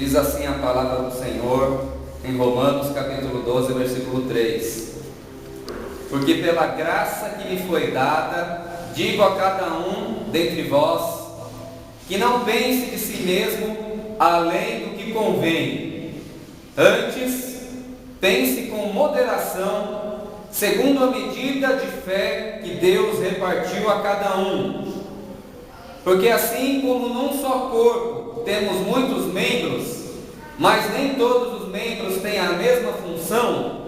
Diz assim a palavra do Senhor em Romanos capítulo 12, versículo 3: Porque pela graça que me foi dada, digo a cada um dentre vós, que não pense de si mesmo além do que convém. Antes, pense com moderação, segundo a medida de fé que Deus repartiu a cada um. Porque assim como num só corpo temos muitos membros, mas nem todos os membros têm a mesma função,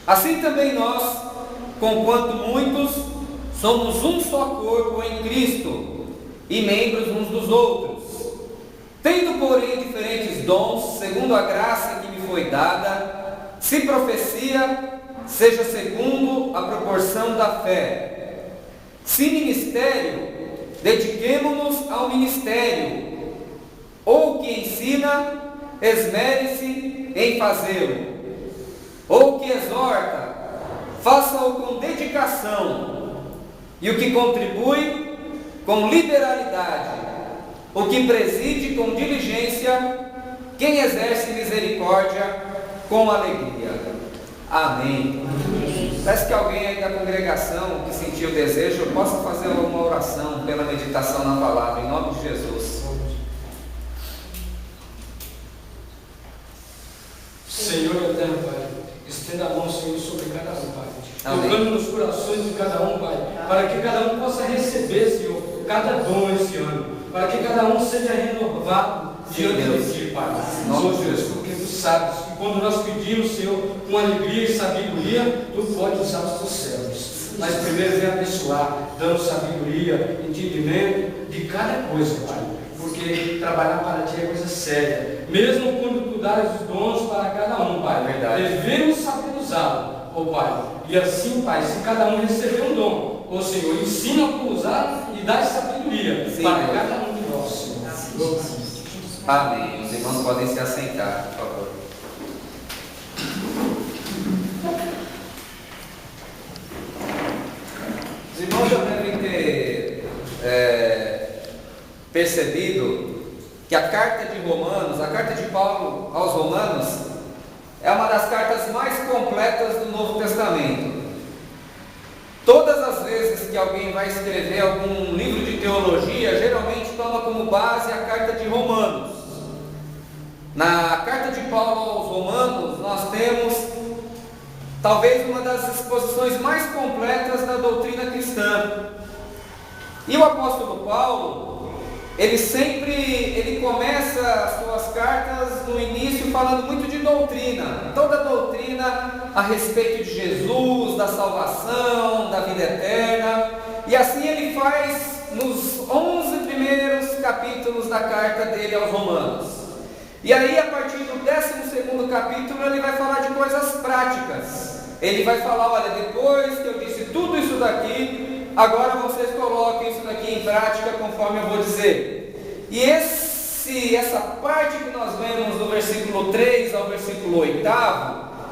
assim também nós, conquanto muitos, somos um só corpo em Cristo, e membros uns dos outros, tendo porém diferentes dons, segundo a graça que me foi dada. Se profecia, seja segundo a proporção da fé. Se ministério, dediquemo-nos ao ministério. Ou que ensina, esmere-se em fazê-lo. Ou que exorta, faça-o com dedicação. E o que contribui, com liberalidade. O que preside com diligência. Quem exerce misericórdia com alegria. Amém. Parece que alguém aí da congregação que sentiu o desejo possa fazer uma oração pela meditação na palavra, em nome de Jesus. Senhor eterno, Pai, estenda a mão, Senhor, sobre cada um, Pai, Amém. tocando nos corações de cada um, Pai, para que cada um possa receber, Senhor, cada dom esse ano, para que cada um seja renovado diante de Ti, Pai. Senhor Jesus, porque Tu sabes que quando nós pedimos, Senhor, com alegria e sabedoria, Tu pode usar os Teus servos. Mas primeiro vem abençoar, dando sabedoria, entendimento de cada coisa, Pai. Porque trabalhar para Ti é coisa séria. Mesmo quando Tu dás os dons para cada um, Pai, Verdade. devemos saber usá-lo, ó Pai. E assim, Pai, se cada um receber um dom, ó Senhor, ensina como usar e dá sabedoria para cada um de nós, Senhor. Amém. Os irmãos podem se assentar, por favor. Os irmãos já devem ter percebido que a carta de Romanos, a carta de Paulo aos Romanos, é uma das cartas mais completas do Novo Testamento. Todas as vezes que alguém vai escrever algum livro de teologia, geralmente toma como base a carta de Romanos. Na carta de Paulo aos Romanos, nós temos talvez uma das exposições mais completas da doutrina cristã. E o apóstolo Paulo, ele começa as suas cartas no início falando muito de doutrina, toda a doutrina a respeito de Jesus, da salvação, da vida eterna, e assim ele faz nos 11 primeiros capítulos da carta dele aos Romanos. E aí, a partir do 12º capítulo, ele vai falar de coisas práticas. Ele vai falar, olha, depois que eu disse tudo isso daqui, agora vocês coloquem isso daqui em prática conforme eu vou dizer. E essa parte que nós vemos do versículo 3 ao versículo 8,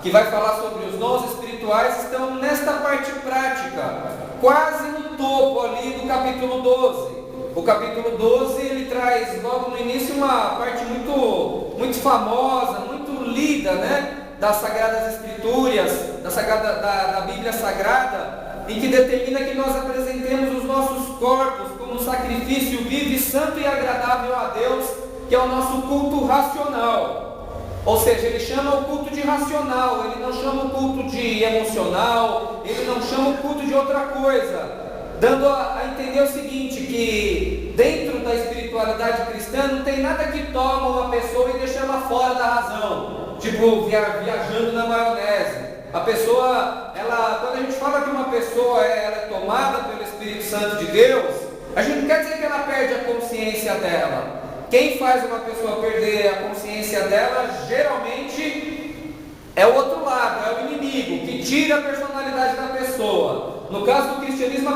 que vai falar sobre os dons espirituais, estão nesta parte prática, quase no topo ali do capítulo 12. O capítulo 12, ele traz logo no início uma parte muito famosa, muito lida, né? Das Sagradas Escrituras, da Bíblia Sagrada, em que determina que nós apresentemos os nossos corpos como um sacrifício vivo, santo e agradável a Deus, que é o nosso culto racional. Ou seja, ele chama o culto de racional, ele não chama o culto de emocional, ele não chama o culto de outra coisa, dando a entender o seguinte, que dentro da espiritualidade cristã não tem nada que toma uma pessoa e deixa ela fora da razão, tipo viajando na maionese. A pessoa, quando a gente fala que uma pessoa ela é tomada pelo Espírito Santo de Deus, a gente não quer dizer que ela perde a consciência dela. Quem faz uma pessoa perder a consciência dela, geralmente é o outro lado, é o inimigo, que tira a personalidade da pessoa. No caso do cristianismo,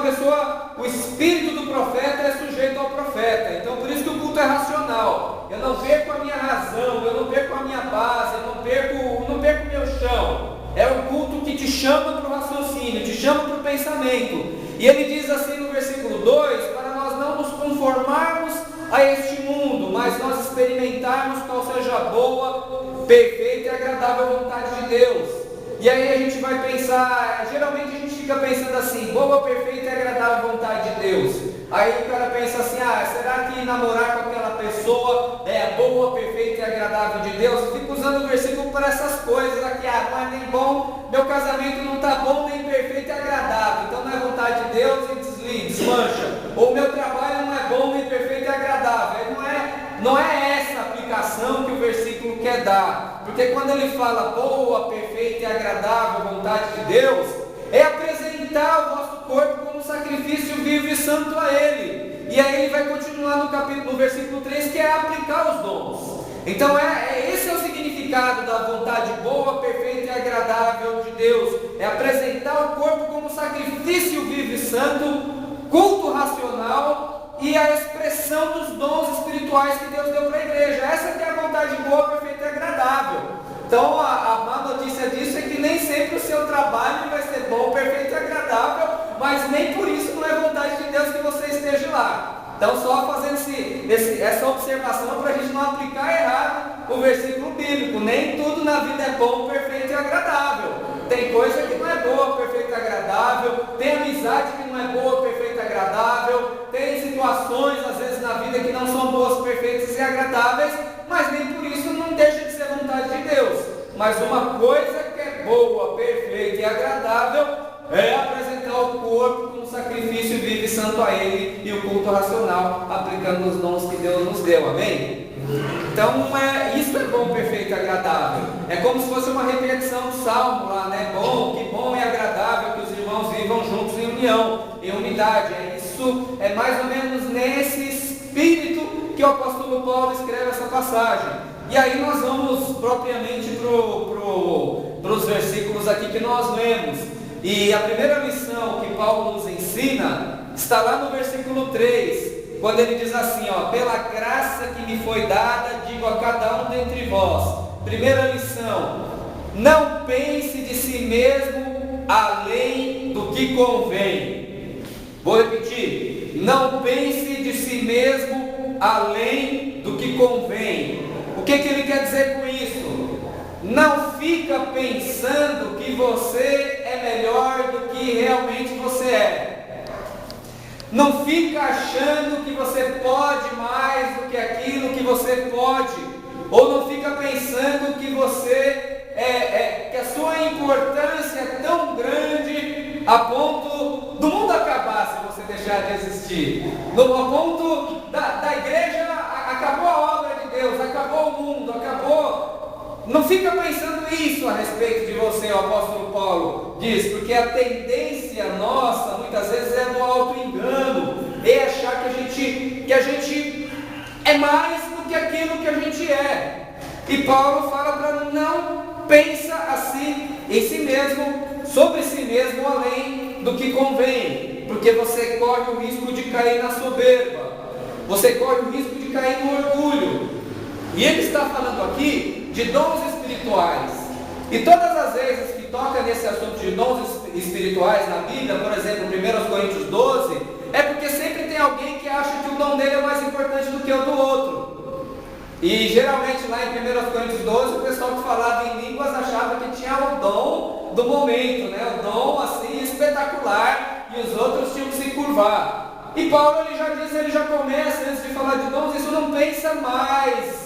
o espírito do profeta é sujeito ao profeta. Então, por isso que o culto é racional. Eu não perco a minha razão, eu não perco a minha base, eu não perco o meu chão. É um culto que te chama para o raciocínio, te chama para o pensamento. E ele diz assim no versículo 2, para nós não nos conformarmos a este mundo, mas nós experimentarmos qual seja a boa, perfeita e agradável vontade de Deus. E aí a gente vai pensar, geralmente a gente fica pensando assim, boa, perfeita e agradável vontade de Deus. Aí o cara pensa assim, será que namorar com aquela pessoa é a boa, perfeita e agradável de Deus? Eu fico usando o versículo para essas coisas aqui, não é nem bom, meu casamento não está bom, nem perfeito e agradável, então não é vontade de Deus e desmancha. Ou meu trabalho não é bom, nem perfeito e agradável. Não é essa aplicação que o versículo quer dar, porque quando ele fala boa, perfeita e agradável vontade de Deus, é apresentar o nosso corpo como sacrifício vivo e santo a Ele. E aí ele vai continuar no versículo 3, que é aplicar os dons. Então esse é o significado da vontade boa, perfeita e agradável de Deus, é apresentar o corpo como sacrifício vivo e santo, culto racional e a expressão dos dons espirituais que Deus deu para a igreja. Essa que é a vontade boa, perfeita e agradável. Então a má notícia disso é que nem sempre o seu trabalho vai ser bom, perfeito e agradável, mas nem por isso não é vontade de Deus que você esteja lá. Então só fazendo essa observação para a gente não aplicar errado o versículo bíblico. Nem tudo na vida é bom, perfeito e agradável. Tem coisa que não é boa, perfeita e agradável, tem amizade que não é boa, perfeita e agradável, tem situações às vezes na vida que não são boas, perfeitas e agradáveis, mas nem por isso não deixa de ser vontade de Deus. Mas uma coisa que é boa, perfeita e agradável é apresentar o corpo como sacrifício vivo e santo a Ele e o culto racional, aplicando os dons que Deus nos deu, amém? Então isso é bom, perfeito e agradável. É como se fosse uma repetição do salmo lá, né? Que bom e agradável que os irmãos vivam juntos em união, em unidade. Isso é mais ou menos nesse espírito que o apóstolo Paulo escreve essa passagem. E aí nós vamos propriamente para os versículos aqui que nós lemos. E a primeira lição que Paulo nos ensina está lá no versículo 3, quando ele diz assim, pela graça que me foi dada, digo a cada um dentre vós. Primeira lição, não pense de si mesmo além do que convém. Vou repetir, não pense de si mesmo além do que convém. O que ele quer dizer com isso? Não fica pensando que você é melhor do que realmente você é. Não fica achando que você pode mais do que aquilo que você pode. Ou não fica pensando que que a sua importância é tão grande a ponto do mundo acabar se você deixar de existir. A ponto da igreja, acabou a obra de Deus, acabou o mundo, acabou. Não fica pensando isso a respeito de você, o apóstolo Paulo diz, porque a tendência nossa, muitas vezes, é do auto-engano, é achar que a gente é mais do que aquilo que a gente é. E Paulo fala para não pensa assim em si mesmo, sobre si mesmo, além do que convém, porque você corre o risco de cair na soberba, você corre o risco de cair no orgulho. E ele está falando aqui de dons espirituais. E todas as vezes que toca nesse assunto de dons espirituais na Bíblia, por exemplo, 1 Coríntios 12, é porque sempre tem alguém que acha que o dom dele é mais importante do que o do outro. E geralmente lá em 1 Coríntios 12, o pessoal que falava em línguas achava que tinha o dom do momento, né? O dom assim espetacular, e os outros tinham que se curvar. E Paulo ele já começa, antes de falar de dons, isso não pensa mais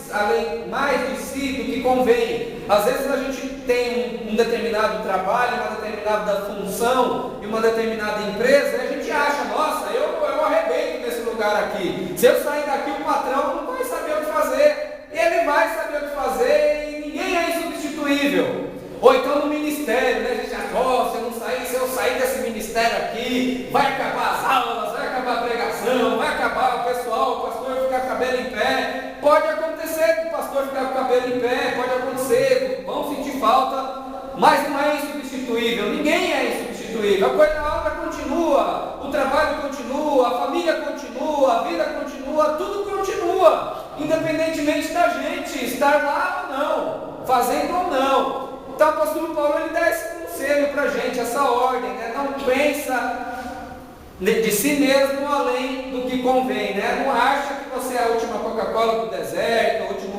de si do que convém. Às vezes a gente tem um determinado trabalho, uma determinada função e uma determinada empresa, e a gente acha, nossa, eu arrebento nesse lugar aqui. Se eu sair daqui, o patrão não vai saber o que fazer, e ele vai saber o que fazer, e ninguém é insubstituível. Ou então no ministério, né? A gente acha, se eu sair desse ministério aqui, vai acabar as aulas, vai acabar a pregação, vai acabar o pastor ficar com o cabelo em pé. Pode acontecer do pastor ficar com o cabelo em pé, pode acontecer, vão sentir falta, mas não é insubstituível, ninguém é insubstituível. A obra continua, o trabalho continua, a família continua, a vida continua, tudo continua, independentemente da gente estar lá ou não, fazendo ou não. Então o apóstolo Paulo ele dá esse conselho para a gente, essa ordem, né? Não pensa de si mesmo além do que convém, né? Não acha que você é a última Coca-Cola do deserto, a última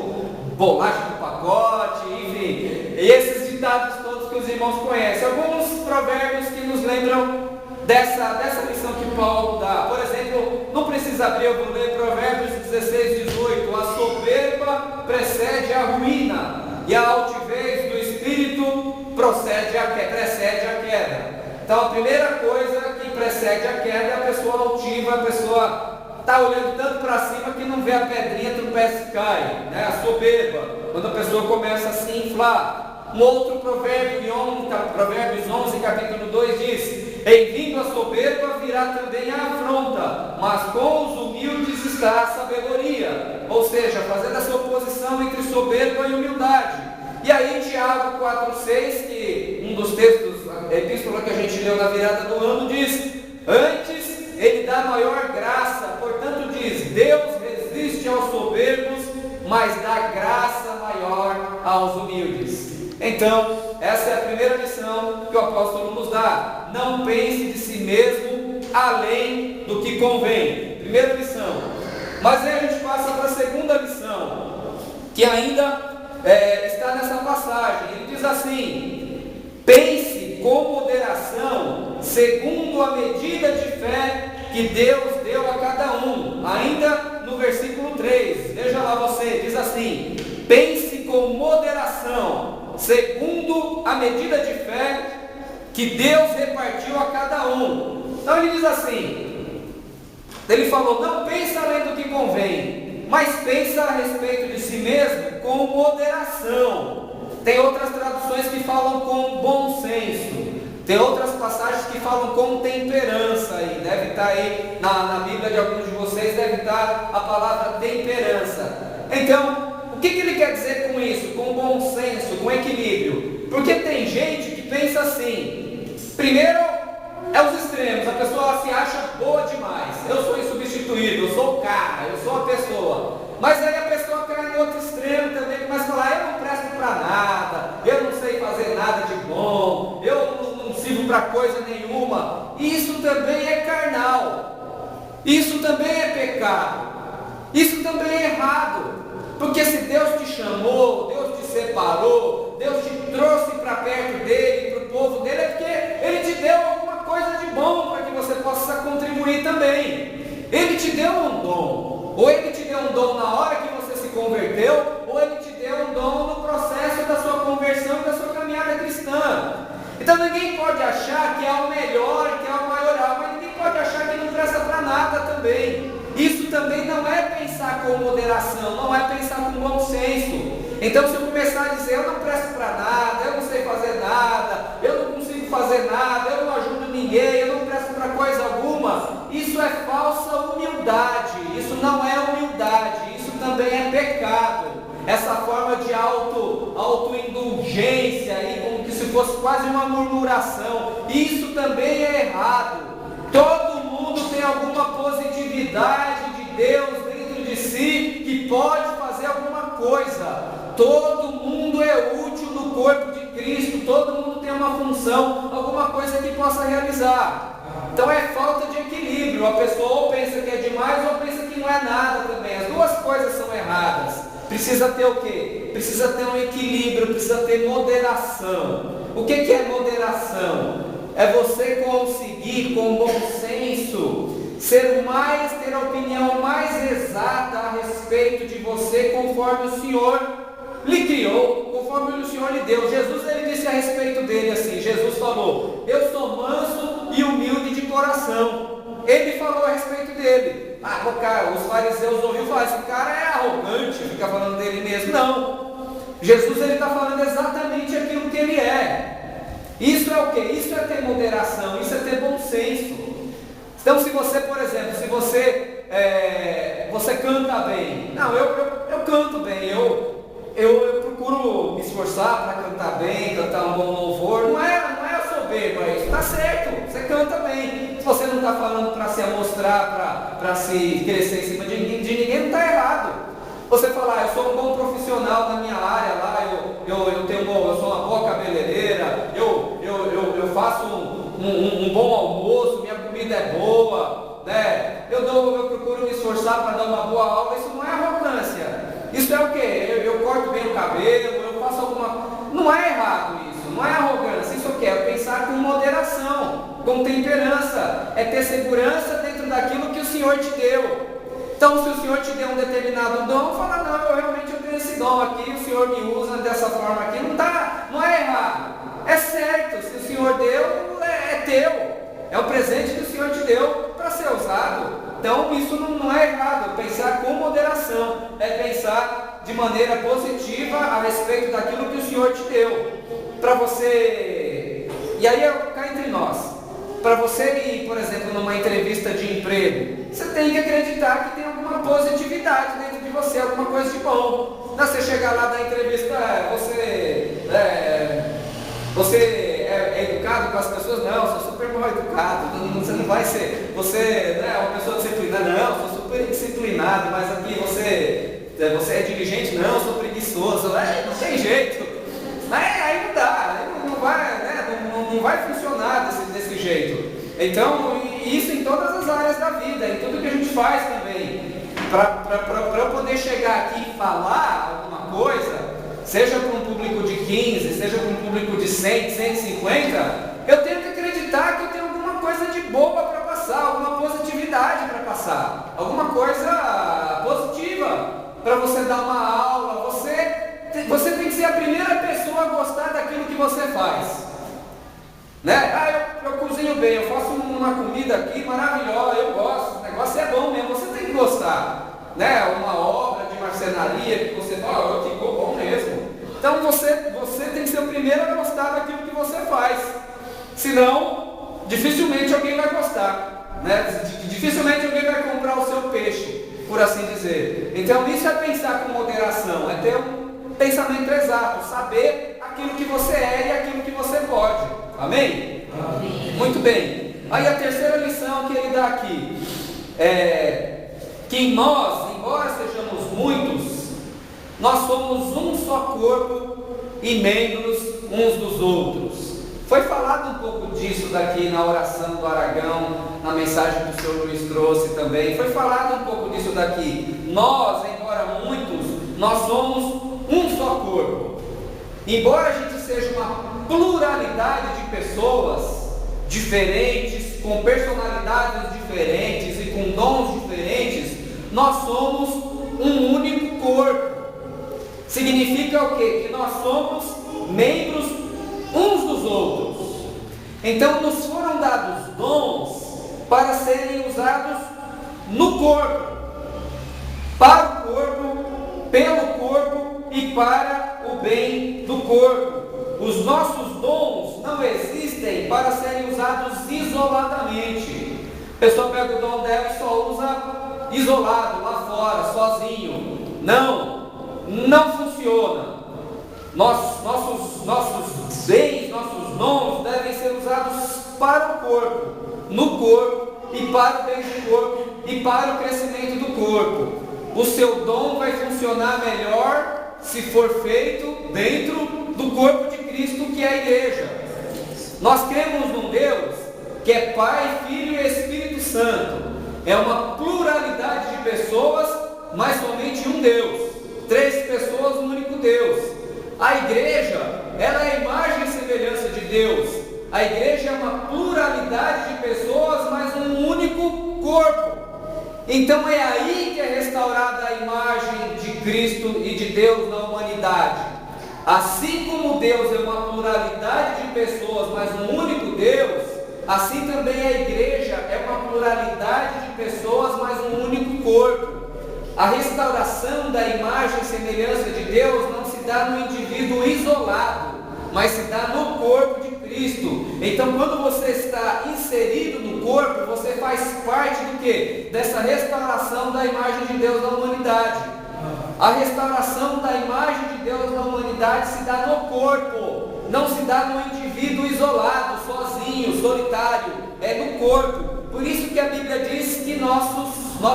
bolacha do pacote, enfim, esses ditados todos que os irmãos conhecem. Alguns provérbios que nos lembram dessa lição que Paulo dá. Por exemplo, não precisa abrir, eu vou ler Provérbios 16, 18. A soberba precede a ruína, e a altivez do espírito precede a queda. Então, a primeira coisa que precede a queda é a pessoa altiva, a pessoa está olhando tanto para cima que não vê a pedrinha, tropeça e cai, né? A soberba, quando a pessoa começa a se inflar. Um outro provérbio, Provérbios 11, capítulo 2 diz: em vindo a soberba virá também a afronta, mas com os humildes está a sabedoria. Ou seja, fazendo essa oposição entre soberba e humildade. E aí Tiago 4,6, que um dos textos, a epístola que a gente leu na virada do ano, diz: antes ele dá maior graça, portanto diz, Deus resiste aos soberbos, mas dá graça maior aos humildes. Então, essa é a primeira lição que o apóstolo nos dá. Não pense de si mesmo além do que convém. Primeira lição. Mas aí a gente passa para a segunda lição, que ainda está nessa passagem. Ele diz assim: pense com moderação, segundo a medida de fé que Deus deu a cada um. Ainda no versículo 3, veja lá você, diz assim: pense com moderação, segundo a medida de fé que Deus repartiu a cada um. Então ele diz assim, ele falou, não pensa além do que convém, mas pensa a respeito de si mesmo com moderação. Tem outras traduções que falam com bom senso, tem outras passagens que falam com temperança, aí deve estar aí na Bíblia de alguns de vocês, deve estar a palavra temperança. Então, o que ele quer dizer com isso? Com bom senso, com equilíbrio? Porque tem gente que pensa assim, primeiro é os extremos, a pessoa se acha boa demais, eu sou insubstituível, eu sou o cara, eu sou a pessoa, mas aí a pessoa cai no outro extremo também, começa a falar, eu não presto para nada, eu não sei fazer nada de bom, eu não sirvo para coisa nenhuma. Isso também é carnal, isso também é pecado, isso também é errado. Porque se Deus te chamou, Deus te separou, Deus te trouxe para perto dele, para o povo dele, é porque Ele te deu alguma coisa de bom para que você possa contribuir também. Ele te deu um dom, ou Ele te deu um dom na hora que você se converteu, ou Ele te deu um dom no processo da sua conversão e da sua caminhada cristã. Então ninguém pode achar que é o melhor, que é o maioral, mas ninguém pode achar que não presta para nada também. Isso também não é pensar com moderação, não é pensar com bom senso. Então se eu começar a dizer, eu não presto para nada, eu não sei fazer nada, eu não consigo fazer nada, eu não ajudo ninguém, eu não presto para coisa alguma, isso é falsa humildade, isso não é humildade, isso também é pecado. Essa forma de autoindulgência, aí, como que se fosse quase uma murmuração, isso também é errado. Todo mundo tem alguma positividade de Deus dentro de si que pode fazer alguma coisa. Todo mundo é útil no corpo de Cristo, todo mundo tem uma função, alguma coisa que possa realizar. Então é falta de equilíbrio, a pessoa ou pensa que é demais ou pensa que não é nada também. As duas coisas são erradas. Precisa ter o quê? Precisa ter um equilíbrio, precisa ter moderação. O que é moderação? É você conseguir, com bom senso, ter a opinião mais exata a respeito de você, conforme o Senhor lhe criou, conforme o Senhor lhe deu. Jesus, ele disse a respeito dele assim, Jesus falou, eu sou manso e humilde de coração. Ele falou a respeito dele. Cara, os fariseus ouviram falar, esse cara é arrogante, fica falando dele mesmo. Não, Jesus ele está falando exatamente aquilo que ele é. Isso é o que? Isso é ter moderação, isso é ter bom senso. Então se você, por exemplo, se você canta bem, não, eu canto bem, eu procuro me esforçar para cantar bem, cantar um bom louvor, não é soberba isso, está certo, você canta bem. Se você não está falando para se amostrar, para se crescer em cima de ninguém, não está errado. Você falar, eu sou um bom profissional na minha área lá, eu sou uma boa cabeleireira, eu faço um bom almoço, minha comida é boa, né? Eu procuro me esforçar para dar uma boa aula, isso não é arrogância. Isso é o quê? Eu corto bem o cabelo, eu faço alguma... Não é errado isso, não é arrogância. Isso é o quê? É pensar com moderação, com temperança. É ter segurança dentro daquilo que o Senhor te deu. Então, se o Senhor te deu um determinado dom, fala, não, eu realmente tenho esse dom aqui, o Senhor me usa dessa forma aqui. Não é errado. É certo, se o Senhor deu, é teu. É o presente que o Senhor te deu para ser usado. Então isso não é errado. Pensar com moderação é pensar de maneira positiva a respeito daquilo que o Senhor te deu. Para você, e aí cá entre nós, para você ir, por exemplo, numa entrevista de emprego, você tem que acreditar que tem alguma positividade dentro de você, alguma coisa de bom. Não, você chegar lá da entrevista, você é educado com as pessoas? Não, sou super mal educado. Você não vai ser. Você é uma pessoa disciplinada? Não, sou super disciplinado. Mas aqui você é diligente? Não, sou preguiçoso. Não tem jeito. Aí não dá. Não vai funcionar desse jeito. Então, isso em todas as áreas da vida, em tudo que a gente faz também. Para eu poder chegar aqui e falar alguma coisa, seja para um público de 15, seja para um público de 100, 150, eu tenho que acreditar que eu tenho alguma coisa de boa para passar, alguma positividade para passar, alguma coisa positiva para você dar uma aula. Você tem que ser a primeira pessoa a gostar daquilo que você faz. Eu cozinho bem, eu faço uma comida aqui maravilhosa, eu gosto, o negócio é bom mesmo, você tem que gostar. Uma obra de marcenaria que você fala, ficou bom mesmo. Então você tem que ser o primeiro a gostar daquilo que você faz. Senão, dificilmente alguém vai gostar. Dificilmente alguém vai comprar o seu peixe, por assim dizer. Então isso é pensar com moderação, é ter um pensamento exato, saber aquilo que você é e aquilo que você pode. Amém? Amém. Muito bem. Aí a terceira lição que ele dá aqui é que nós, embora sejamos muitos, nós somos um só corpo e membros uns dos outros. Foi falado um pouco disso daqui na oração do Aragão, na mensagem que o Senhor Luiz trouxe também. Foi falado um pouco disso daqui. Nós, embora muitos, nós somos um só corpo. Embora a gente seja uma pluralidade de pessoas diferentes, com personalidades diferentes e com dons diferentes, nós somos um único corpo. Significa o quê? Que nós somos membros uns dos outros. Então nos foram dados dons para serem usados no corpo, para o corpo, pelo corpo e para o bem do corpo. Os nossos dons não existem para serem usados isoladamente. A pessoa pega o dom dela e só usa isolado, lá fora, sozinho. Não funciona. Nossos bens, nossos dons devem ser usados para o corpo, no corpo e para o bem do corpo e para o crescimento do corpo. O seu dom vai funcionar melhor se for feito dentro do corpo de Cristo, que é a igreja. Nós cremos num Deus que é Pai, Filho e Espírito Santo. É uma pluralidade de pessoas, mas somente um Deus. 3 pessoas, um único Deus. A igreja, ela é a imagem e semelhança de Deus. A igreja é uma pluralidade de pessoas, mas um único corpo. Então é aí que é restaurada a imagem de Cristo e de Deus na humanidade. Assim como Deus é uma pluralidade de pessoas, mas um único Deus, assim também a igreja é uma pluralidade de pessoas, mas um único corpo. A restauração da imagem e semelhança de Deus não se dá no indivíduo isolado, mas se dá no corpo de Cristo. Então, quando você está inserido no corpo, você faz parte do quê? Dessa restauração da imagem de Deus na humanidade. A restauração da imagem de Deus na humanidade se dá no corpo, não se dá no indivíduo isolado, sozinho, solitário, é no corpo. Por isso que a Bíblia diz que nós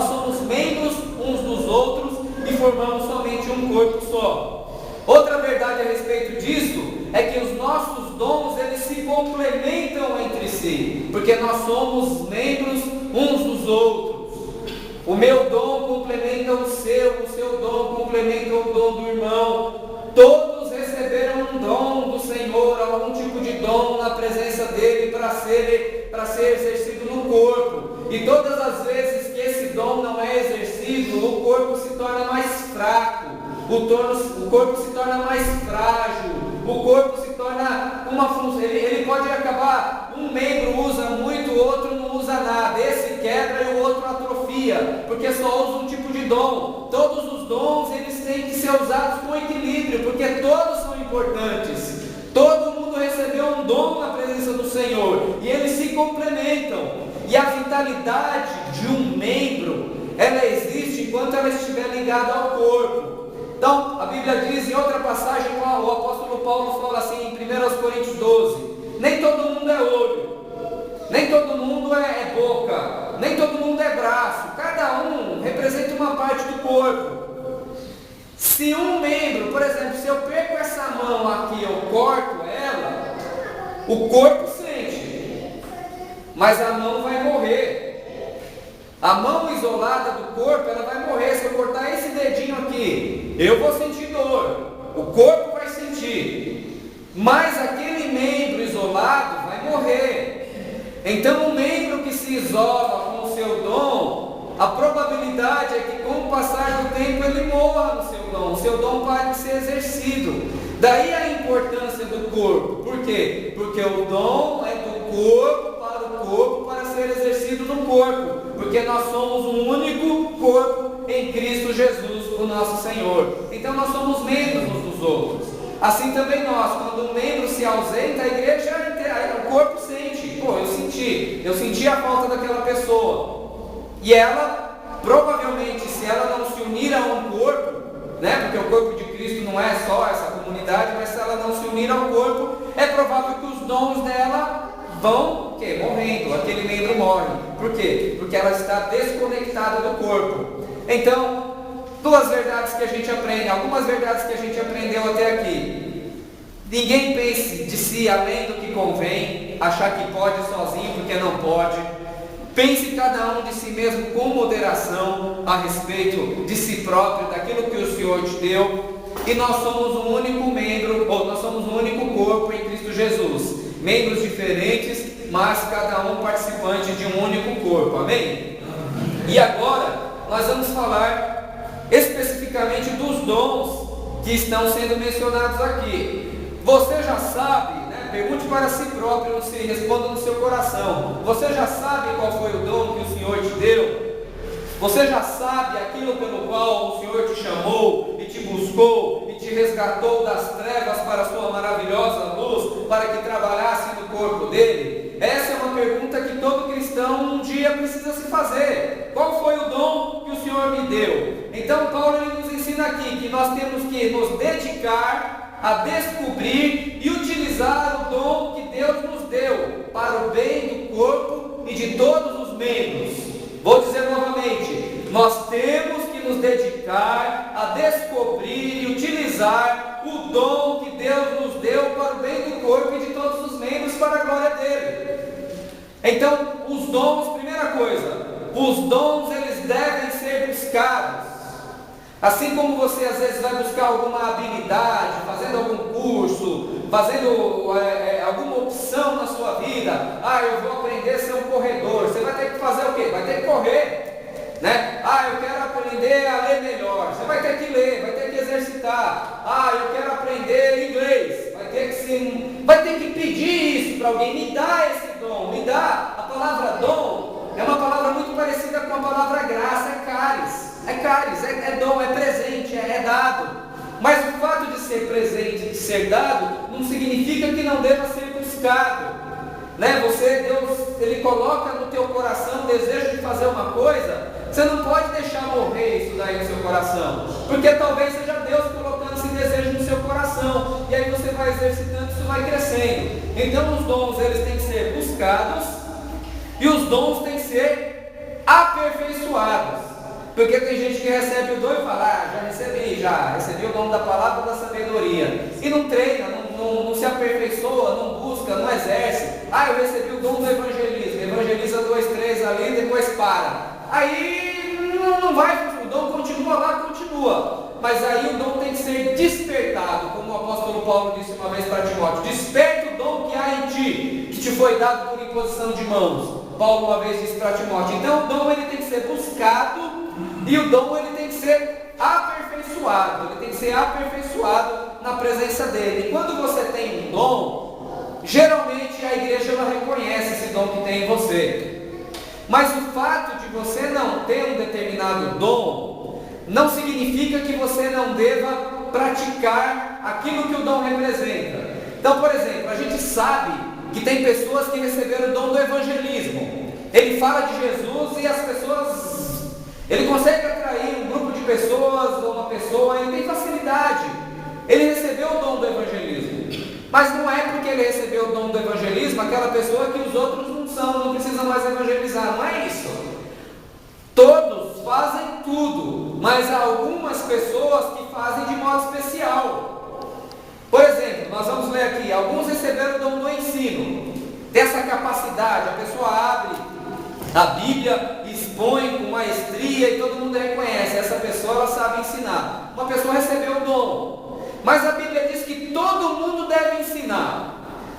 somos membros uns dos outros e formamos somente um corpo só. Outra verdade a respeito disso é que os nossos dons, eles se complementam entre si, porque nós somos membros uns dos outros. O meu dom complementa o seu dom complementa o dom do irmão. Todos receberam um dom do Senhor, algum tipo de dom na presença dele para ser exercido no corpo. E todas as vezes que esse dom não é exercido, o corpo se torna mais fraco, o corpo se torna mais frágil, o corpo se torna uma função. Ele pode acabar, um membro usa muito, o outro não usa nada. Esse quebra e o outro atrofia, porque só usa um tipo de dom. Todos os dons eles têm que ser usados com equilíbrio, porque todos são importantes. Todo mundo recebeu um dom na presença do Senhor e eles se complementam. E a vitalidade de um membro, ela existe enquanto ela estiver ligada ao corpo. Então, a Bíblia diz em outra passagem, o apóstolo Paulo fala assim, em 1 Coríntios 12, nem todo mundo é olho, nem todo mundo é boca, nem todo mundo é braço, cada um representa uma parte do corpo. Se um membro, por exemplo, se eu perco essa mão aqui, eu corto ela, o corpo sente, mas a mão vai morrer. A mão isolada do corpo, ela vai morrer. Se eu cortar esse dedinho aqui, eu vou sentir dor, o corpo vai sentir, mas aquele membro isolado vai morrer. Então o membro que se isola com o seu dom, a probabilidade é que com o passar do tempo ele morra no seu dom, o seu dom pare de ser exercido. Daí a importância do corpo. Por quê? Porque o dom é do corpo para ser exercido no corpo, porque nós somos um único corpo em Cristo Jesus, o nosso Senhor. Então nós somos membros uns dos outros. Assim também nós, quando um membro se ausenta, a igreja inteira, o corpo sente. Pô, eu senti a falta daquela pessoa. E ela, provavelmente, se ela não se unir a um corpo, né, porque o corpo de Cristo não é só essa comunidade, mas se ela não se unir ao corpo, é provável que os dons dela vão morrendo, aquele membro morre. Por quê? Porque ela está desconectada do corpo. Então, duas verdades que a gente aprende, algumas verdades que a gente aprendeu até aqui. Ninguém pense de si além do que convém, achar que pode sozinho porque não pode. Pense cada um de si mesmo com moderação a respeito de si próprio, daquilo que o Senhor te deu. E nós somos um único membro, ou nós somos um único corpo em Cristo Jesus. Membros diferentes, mas cada um participante de um único corpo. Amém? E agora nós vamos falar especificamente dos dons que estão sendo mencionados aqui. Você já sabe, né? Pergunte para si próprio, se responda no seu coração. Você já sabe qual foi o dom que o Senhor te deu? Você já sabe aquilo pelo qual o Senhor te chamou e te buscou e te resgatou das trevas para a sua maravilhosa luz, para que trabalhasse no corpo dele? Essa é uma pergunta que todo cristão um dia precisa se fazer. Qual foi o dom que o Senhor me deu? Então Paulo ele nos ensina aqui que nós temos que nos dedicar a descobrir e utilizar o dom que Deus nos deu para o bem do corpo e de todos os membros. Vou dizer novamente, nós temos que nos dedicar a descobrir e utilizar o dom que Deus nos deu para o bem do corpo e de todos os membros para a glória dele. Então, os dons, primeira coisa, os dons eles devem ser buscados. Assim como você às vezes vai buscar alguma habilidade, fazendo algum curso, fazendo alguma opção na sua vida. Eu vou aprender a ser um corredor. Você vai ter que fazer o quê? Vai ter que correr, né? Eu quero aprender a ler melhor. Você vai ter que ler, vai ter que exercitar. Eu quero aprender inglês. Vai ter que pedir isso para alguém. Me dá esse dom, me dá. A palavra dom é uma palavra muito parecida com a palavra graça, é caris. É caris, é dom, é presente, é dado. Mas o fato de ser presente, de ser dado, não significa que não deva ser buscado, né? Deus, Ele coloca no teu coração o desejo de fazer uma coisa, você não pode deixar morrer isso daí no seu coração, porque talvez seja Deus colocando esse desejo no seu coração, e aí você vai exercitando, isso vai crescendo. Então os dons, eles têm que ser buscados, e os dons têm que ser aperfeiçoados. Porque tem gente que recebe o dom e fala, já recebi o dom da palavra da sabedoria, e não treina, não se aperfeiçoa, não busca, não exerce. Eu recebi o dom do evangelismo, evangeliza 2, 3 ali, depois para. Aí não vai, o dom continua lá, continua. Mas aí o dom tem que ser despertado, como o apóstolo Paulo disse uma vez para Timóteo: desperta o dom que há em ti, que te foi dado por imposição de mãos. Paulo uma vez disse para Timóteo. Então o dom ele tem que ser buscado, e o dom ele tem que ser aperfeiçoado, ele tem que ser aperfeiçoado na presença dele. E quando você tem um dom, geralmente a igreja ela reconhece esse dom que tem em você. Mas o fato de você não ter um determinado dom não significa que você não deva praticar aquilo que o dom representa. Então, por exemplo, a gente sabe que tem pessoas que receberam o dom do evangelismo. Ele fala de Jesus e as pessoas, ele consegue atrair um grupo de pessoas ou uma pessoa, ele tem facilidade. Ele recebeu o dom do evangelismo, mas não é porque ele recebeu o dom do evangelismo aquela pessoa que os outros não precisam mais evangelizar, não é isso. Todos fazem tudo, mas há algumas pessoas que fazem de modo especial. Por exemplo, nós vamos ler aqui: alguns receberam o dom do ensino, tem essa capacidade, a pessoa abre a Bíblia, expõe com maestria e todo mundo reconhece, essa pessoa ela sabe ensinar. Uma pessoa recebeu o dom, mas a Bíblia diz que todo mundo deve ensinar.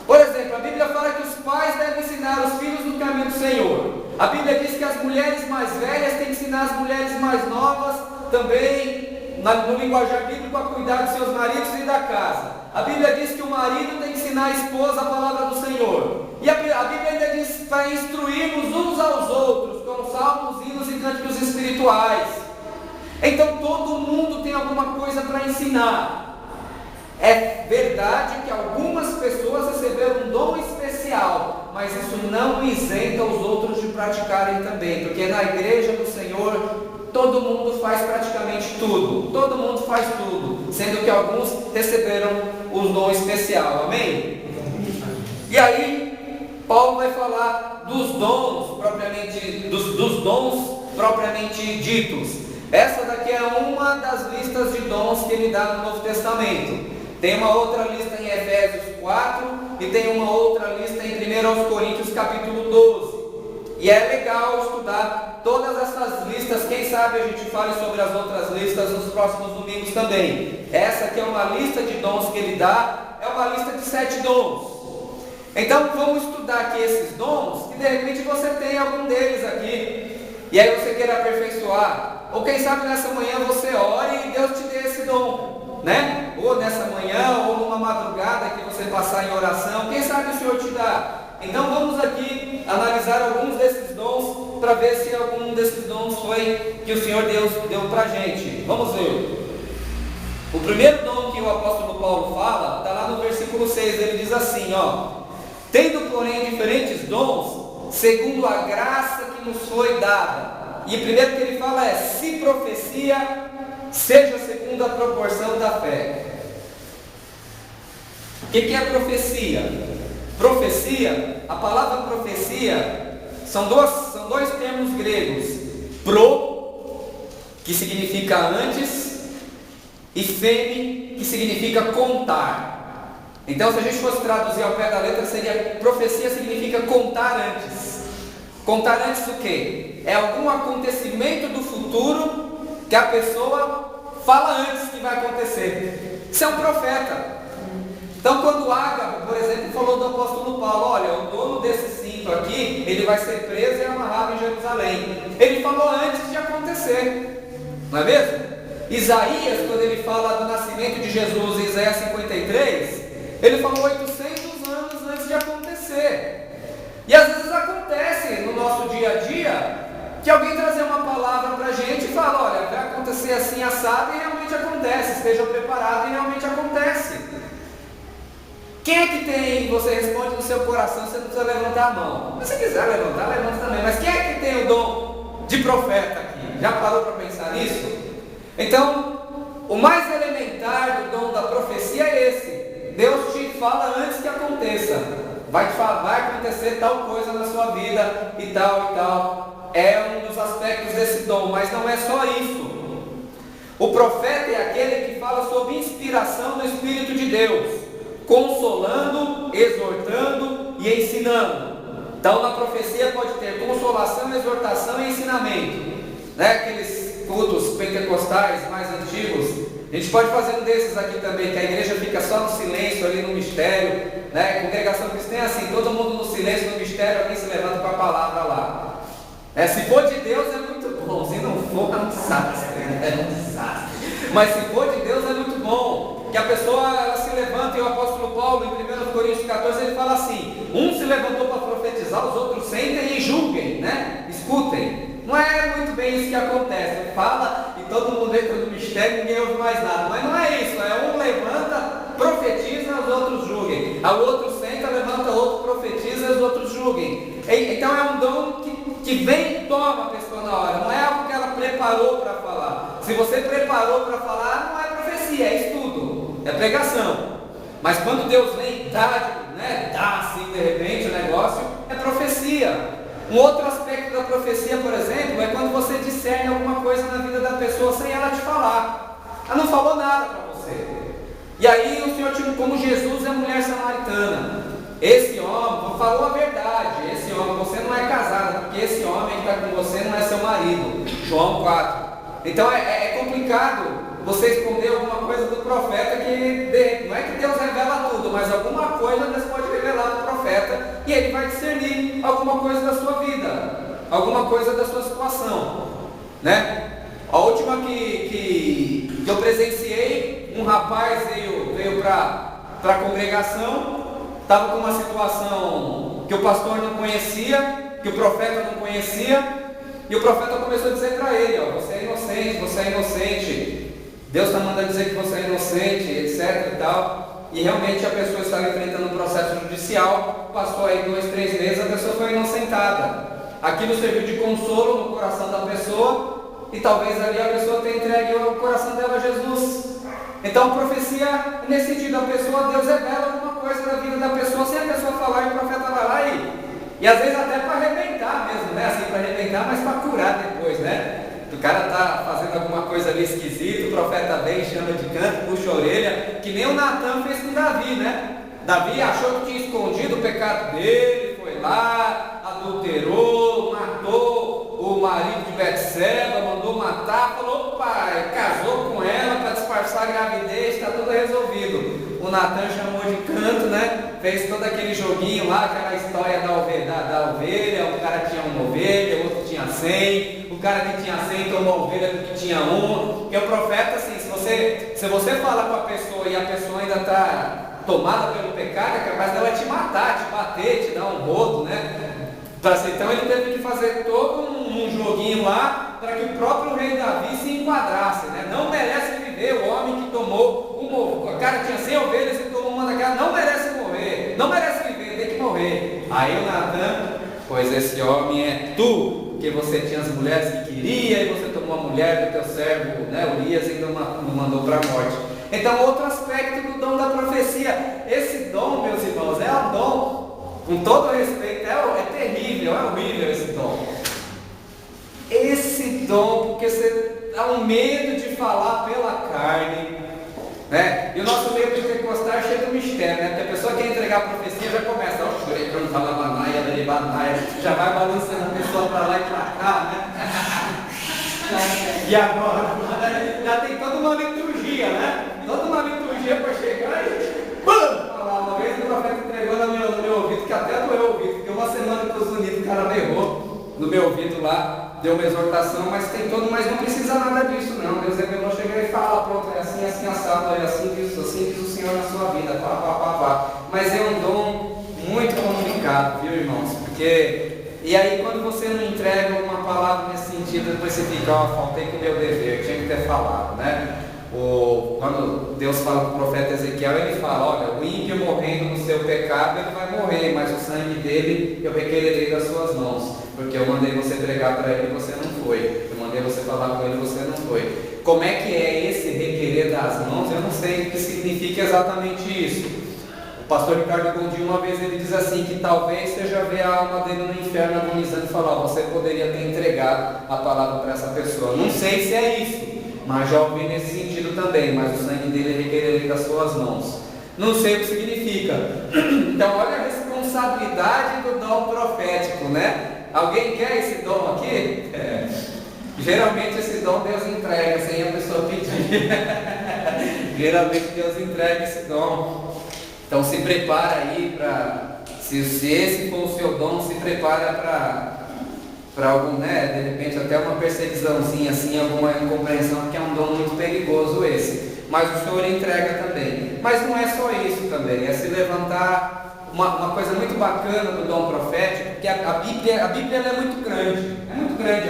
Por exemplo, a Bíblia fala que os pais devem ensinar os filhos no caminho do Senhor. A Bíblia diz que as mulheres mais velhas têm que ensinar as mulheres mais novas também, no linguajar bíblico, a cuidar dos seus maridos e da casa. A Bíblia diz que o marido tem que ensinar a esposa a palavra do Senhor. E a Bíblia ainda diz para instruirmos uns aos outros com salmos, hinos e cânticos espirituais. Então todo mundo tem alguma coisa para ensinar. É verdade que algumas pessoas receberam um dom especial, mas isso não isenta os outros de praticarem também, porque na igreja do Senhor todo mundo faz praticamente tudo, todo mundo faz tudo, sendo que alguns receberam um dom especial, amém? E aí Paulo vai falar dos dons propriamente, dos dons propriamente ditos. Essa daqui é uma das listas de dons que ele dá no Novo Testamento. Tem uma outra lista em Efésios 4 e tem uma outra lista em 1 Coríntios capítulo 12. E é legal estudar todas essas listas. Quem sabe a gente fale sobre as outras listas nos próximos domingos também. Essa aqui é uma lista de dons que ele dá, é uma lista de 7 dons. Então vamos estudar aqui esses dons, que de repente você tem algum deles aqui, e aí você queira aperfeiçoar. Ou quem sabe nessa manhã você ore e Deus te dê esse dom, né? Ou nessa manhã, ou numa madrugada que você passar em oração, quem sabe o Senhor te dá. Então vamos aqui analisar alguns desses dons, para ver se algum desses dons foi que o Senhor Deus deu para a gente. Vamos ver. O primeiro dom que o apóstolo Paulo fala, está lá no versículo 6, ele diz assim, tendo porém diferentes dons, segundo a graça que nos foi dada. E o primeiro que ele fala é: se profecia, seja segundo a proporção da fé. O que é profecia? Profecia, a palavra profecia, são dois termos gregos: pro, que significa antes, e feme, que significa contar. Então, se a gente fosse traduzir ao pé da letra, seria: profecia significa contar antes. Contar antes o quê? É algum acontecimento do futuro que a pessoa fala antes que vai acontecer. Isso é um profeta. Então, quando Ágabo, por exemplo, falou do apóstolo Paulo: olha, o dono desse cinto aqui, ele vai ser preso e amarrado em Jerusalém. Ele falou antes de acontecer, não é mesmo? Isaías, quando ele fala do nascimento de Jesus, em Isaías 53, ele falou 800 anos antes de acontecer. E às vezes acontece no nosso dia a dia, que alguém trazer uma palavra para a gente e fala: olha, vai acontecer assim, assado, e realmente acontece. Esteja preparado, e realmente acontece. Quem é que tem, você responde no seu coração, você não precisa levantar a mão. Se você quiser levantar, levanta também. Mas quem é que tem o dom de profeta aqui? Já parou para pensar nisso? Então, o mais elementar do dom da profecia é esse: Deus te fala antes que aconteça. Vai acontecer tal coisa na sua vida e tal e tal. É um dos aspectos desse dom, mas não é só isso. O profeta é aquele que fala sob inspiração do Espírito de Deus, consolando, exortando e ensinando. Então na profecia pode ter consolação, exortação e ensinamento, né? cultos pentecostais mais antigos, a gente pode fazer um desses aqui também, que a igreja fica só no silêncio ali no mistério, né? Congregação cristã é assim, todo mundo no silêncio, no mistério, alguém se levanta com a palavra lá. Se for de Deus é muito bom, se não for é um desastre, é um desastre. Mas se for de Deus é muito bom, que a pessoa ela se levanta, e o apóstolo Paulo em 1 Coríntios 14 ele fala assim: um se levantou para profetizar, os outros sentem e julguem, né? Escutem. Não é muito bem isso que acontece, fala e todo mundo entra no mistério e ninguém ouve mais nada, mas não é isso, um levanta, profetiza, os outros julguem, o outro senta, levanta, outro profetiza, os outros julguem. Então é um dom que vem e toma a pessoa na hora, não é algo que ela preparou para falar. Se você preparou para falar, não é profecia, é estudo, é pregação. Mas quando Deus vem e dá assim de repente o negócio, é profecia. Um outro aspecto da profecia, por exemplo, é quando você discerne alguma coisa na vida da pessoa sem ela te falar. Ela não falou nada para você. E aí o Senhor, tipo, como Jesus é mulher samaritana, esse homem falou a verdade, esse homem, você não é casada, porque esse homem que está com você não é seu marido. João 4. Então é complicado você esconder alguma coisa do profeta, que não é que Deus revela tudo, mas alguma coisa Deus pode revelar do profeta, e ele vai discernir alguma coisa da sua vida, alguma coisa da sua situação, né? A última que eu presenciei, um rapaz veio para a congregação, estava com uma situação que o pastor não conhecia, que o profeta não conhecia, e o profeta começou a dizer para ele: você é inocente, você é inocente, Deus está mandando dizer que você é inocente, etc e tal. E realmente a pessoa estava enfrentando um processo judicial, passou aí 2, 3 meses, a pessoa foi inocentada. Aquilo serviu de consolo no coração da pessoa, e talvez ali a pessoa tenha entregue o coração dela a Jesus. Então profecia nesse sentido, a pessoa, Deus revela alguma coisa da vida da pessoa, sem a pessoa falar, e o profeta vai lá e às vezes até para arrebentar mesmo, né? Assim, para arrebentar, mas para curar depois, né? O cara está fazendo alguma coisa ali esquisita, o profeta vem, chama de canto, puxa a orelha, que nem o Natan fez com Davi, né? Davi achou que tinha escondido o pecado dele, foi lá, adulterou, matou o marido de Betseba, mandou matar, falou: opa, casou com ela para disfarçar a gravidez, está tudo resolvido. O Natan chamou de canto, né? Fez todo aquele joguinho lá, aquela história da ovelha, o cara tinha uma ovelha, o outro tinha 100, o cara que tinha 100 tomou a ovelha do que tinha uma. Porque o profeta, assim, se você fala com a pessoa e a pessoa ainda está tomada pelo pecado, é capaz dela te matar, te bater, te dar um rodo, né? Então ele teve que fazer todo um joguinho lá para que o próprio rei Davi se enquadrasse, né? Não merece viver o homem que tomou o cara tinha 100 ovelhas e tomou uma daquela, não merece morrer, não merece viver, tem que morrer. Aí o Natan: pois esse homem é tu, porque você tinha as mulheres que queria e você tomou a mulher do teu servo, né, Urias, e não mandou para a morte. Então, outro aspecto do dom da profecia, esse dom, meus irmãos, é um dom, com todo respeito, é terrível, é horrível esse dom. Esse dom, porque você dá um medo de falar pela carne, né? E o nosso meio pentecostal é cheio do mistério, né? Porque a pessoa quer entregar a profecia já começa: já vai balançando a pessoa para lá e para cá, né? E agora? Já tem toda uma liturgia, né? Toda uma liturgia para chegar e falar. Uma vez o profeta entregou no meu ouvido, que até doeu o ouvido, porque uma semana que os unidos, o cara berrou no meu ouvido lá, deu uma exortação, mas mas não precisa nada disso não. Deus revelou, chega e fala: pronto, é assim, assim, assado, é assim diz o Senhor na sua vida, pá. Mas é um dom muito complicado, viu, irmãos? E aí quando você não entrega uma palavra nesse sentido, depois você fica: faltei com o meu dever, tinha que ter falado, né? Quando Deus fala com o profeta Ezequiel, ele fala: olha, o ímpio morrendo no seu pecado, ele vai morrer, mas o sangue dele eu requererei das suas mãos, porque eu mandei você pregar para ele e você não foi, eu mandei você falar com ele e você não foi. Como é que é esse requerer das mãos? Eu não sei o que significa exatamente isso. O pastor Ricardo Gondim, uma vez, ele diz assim, que talvez seja ver a alma dele no inferno agonizando e falar: você poderia ter entregado a palavra para essa pessoa. Não sei se é isso, mas já ouvi nesse sentido também: mas o sangue dele requererei das suas mãos. Não sei o que significa. Então olha a responsabilidade do dom profético, né? Alguém quer esse dom aqui? Geralmente esse dom Deus entrega, sem a pessoa pedir. Geralmente Deus entrega esse dom. Então se prepara aí para, se esse for o seu dom, se prepara para algum, né, de repente até uma perseguiçãozinha assim, alguma incompreensão, porque é um dom muito perigoso esse. Mas o Senhor entrega também. Mas não é só isso também, é se levantar. Uma coisa muito bacana do dom profético, porque a Bíblia ela é muito grande a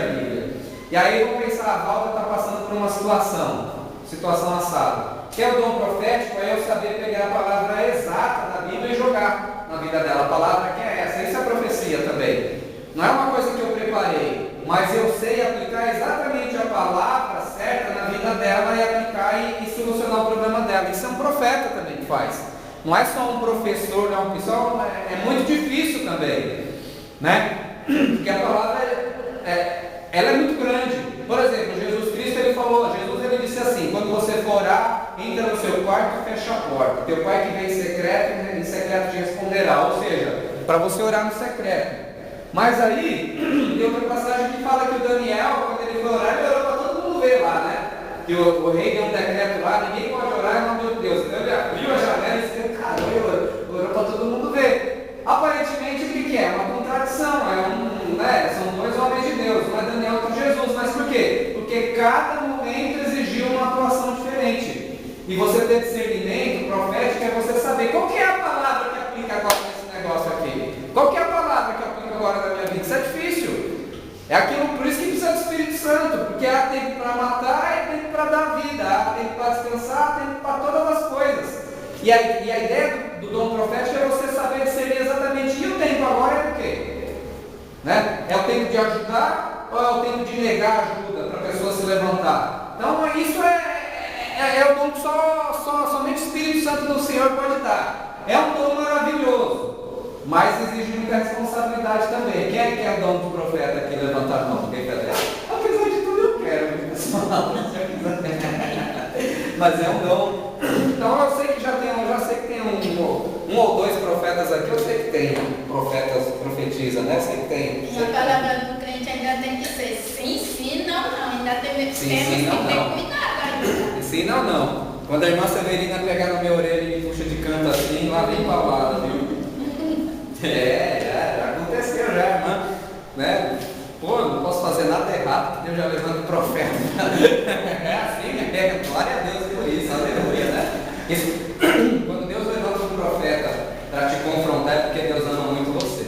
Bíblia. E aí vamos pensar, a Valda está passando por uma situação assada. Que é o dom profético, é eu saber pegar a palavra exata da Bíblia e jogar na vida dela. A palavra que é essa, isso é profecia também. Não é uma coisa que eu preparei, mas eu sei aplicar exatamente a palavra certa na vida dela e aplicar e solucionar o problema dela. Isso é um profeta também que faz. Não é só um professor, não, pessoal, é muito difícil também, né? Porque a palavra ela é muito grande. Por exemplo, Jesus Cristo ele disse assim: quando você for orar, entra no seu quarto e fecha a porta. Teu pai que vem em secreto te responderá. Ou seja, para você orar no secreto. Mas aí, tem outra passagem que fala que o Daniel, quando ele foi orar, ele orou para todo mundo ver lá, né? Que o rei deu um decreto lá, ninguém pode orar em nome de Deus. Então ele abriu a janela e disse: caramba, orou para todo mundo ver. Aparentemente, o que é? Uma contradição, são dois homens de Deus, não é Daniel com Jesus. Mas por quê? Porque cada momento exigiu uma atuação diferente. E você ter discernimento profético é você saber qual que é a palavra que aplica agora nesse negócio aqui. Qual que é a palavra que aplica agora na minha vida? Isso é difícil. É aquilo, por isso que precisa do Espírito Santo, porque há tempo para matar e tempo para dar vida, há tempo para descansar, há tempo para todas as coisas. E a ideia do dom profético é você saber discernir exatamente, e o tempo agora é o quê? Né? É o tempo de ajudar ou é o tempo de negar ajuda para a pessoa se levantar? Então isso é o dom que somente o Espírito Santo do Senhor pode dar. É um dom maravilhoso, mas exige muita responsabilidade também. Quem é que é o dom do profeta aqui? Levantar a mão, porque apesar de tudo eu quero, pessoal. Mas é um dom. Então eu sei que já tem um ou dois profetas aqui, eu sei que tem profetas, profetiza, né? Sei que tem. E a palavra do crente ainda tem que ser sim, não. Ainda temos que ter cuidado ainda. Sim, não. Quando a irmã Severina pegar na minha orelha e me puxa de canto assim, lá vem palavra, viu? Já aconteceu já, irmã, né? Pô, não posso fazer nada errado, porque Deus já levanta o profeta. É assim, né? Glória a Deus por isso, aleluia, né? Quando Deus levanta um profeta para te confrontar, é porque Deus ama muito você.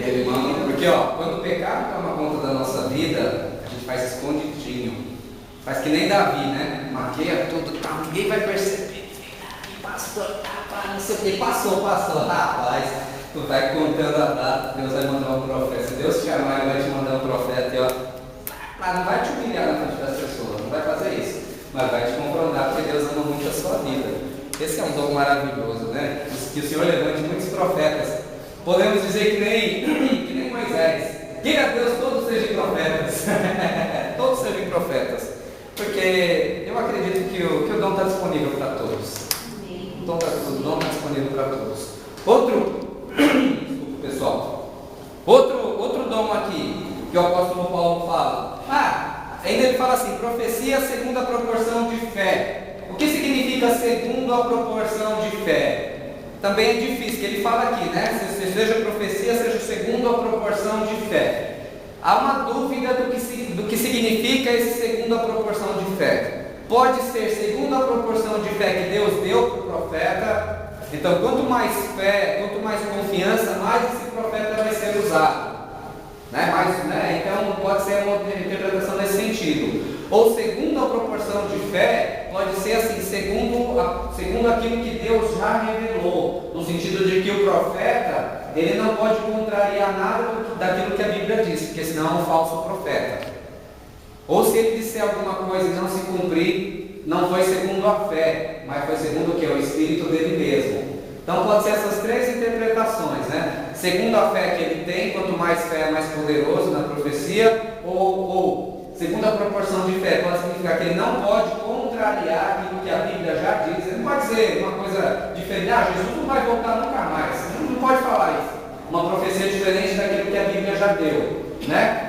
Ele manda, porque quando o pecado toma conta da nossa vida, a gente faz escondidinho. Faz que nem Davi, né? Maqueia tudo, ninguém vai perceber. Pastor, não sei o que, passou, rapaz, tu vai contando a data, Deus vai mandar um profeta. Se Deus te chamar, Ele vai te mandar um profeta mas não vai te humilhar na frente das pessoas, não vai fazer isso, mas vai te confrontar, porque Deus ama muito a sua vida. Esse é um dom maravilhoso, né? Que o Senhor levante muitos profetas. Podemos dizer que nem Moisés. Diga a Deus, todos sejam profetas. Todos sejam profetas. Porque eu acredito que o dom está disponível para todos. O dom está disponível para todos. Desculpa, pessoal. Outro dom aqui que o apóstolo Paulo fala. Ainda ele fala assim: profecia segundo a proporção de fé. O que significa segundo a proporção de fé? Também é difícil, que ele fala aqui, né? Seja profecia, seja segundo a proporção de fé. Há uma dúvida do que significa esse segundo a proporção de fé. Pode ser segundo a proporção de fé que Deus deu para o profeta. Então, quanto mais fé, quanto mais confiança, mais esse profeta vai ser usado. Então, pode ser uma interpretação nesse sentido. Ou segundo a proporção de fé, pode ser assim, segundo aquilo que Deus já revelou. No sentido de que o profeta, ele não pode contrariar nada daquilo que a Bíblia diz, porque senão é um falso profeta. Ou se ele disser alguma coisa e não se cumprir, não foi segundo a fé, mas foi segundo o que? O Espírito dele mesmo. Então pode ser essas três interpretações, né? Segundo a fé que ele tem, quanto mais fé é mais poderoso na profecia, ou segundo a proporção de fé, pode significar que ele não pode contrariar aquilo que a Bíblia já diz. Ele não pode dizer uma coisa diferente: Jesus não vai voltar nunca mais. Ele não pode falar isso. Uma profecia diferente daquilo que a Bíblia já deu. né?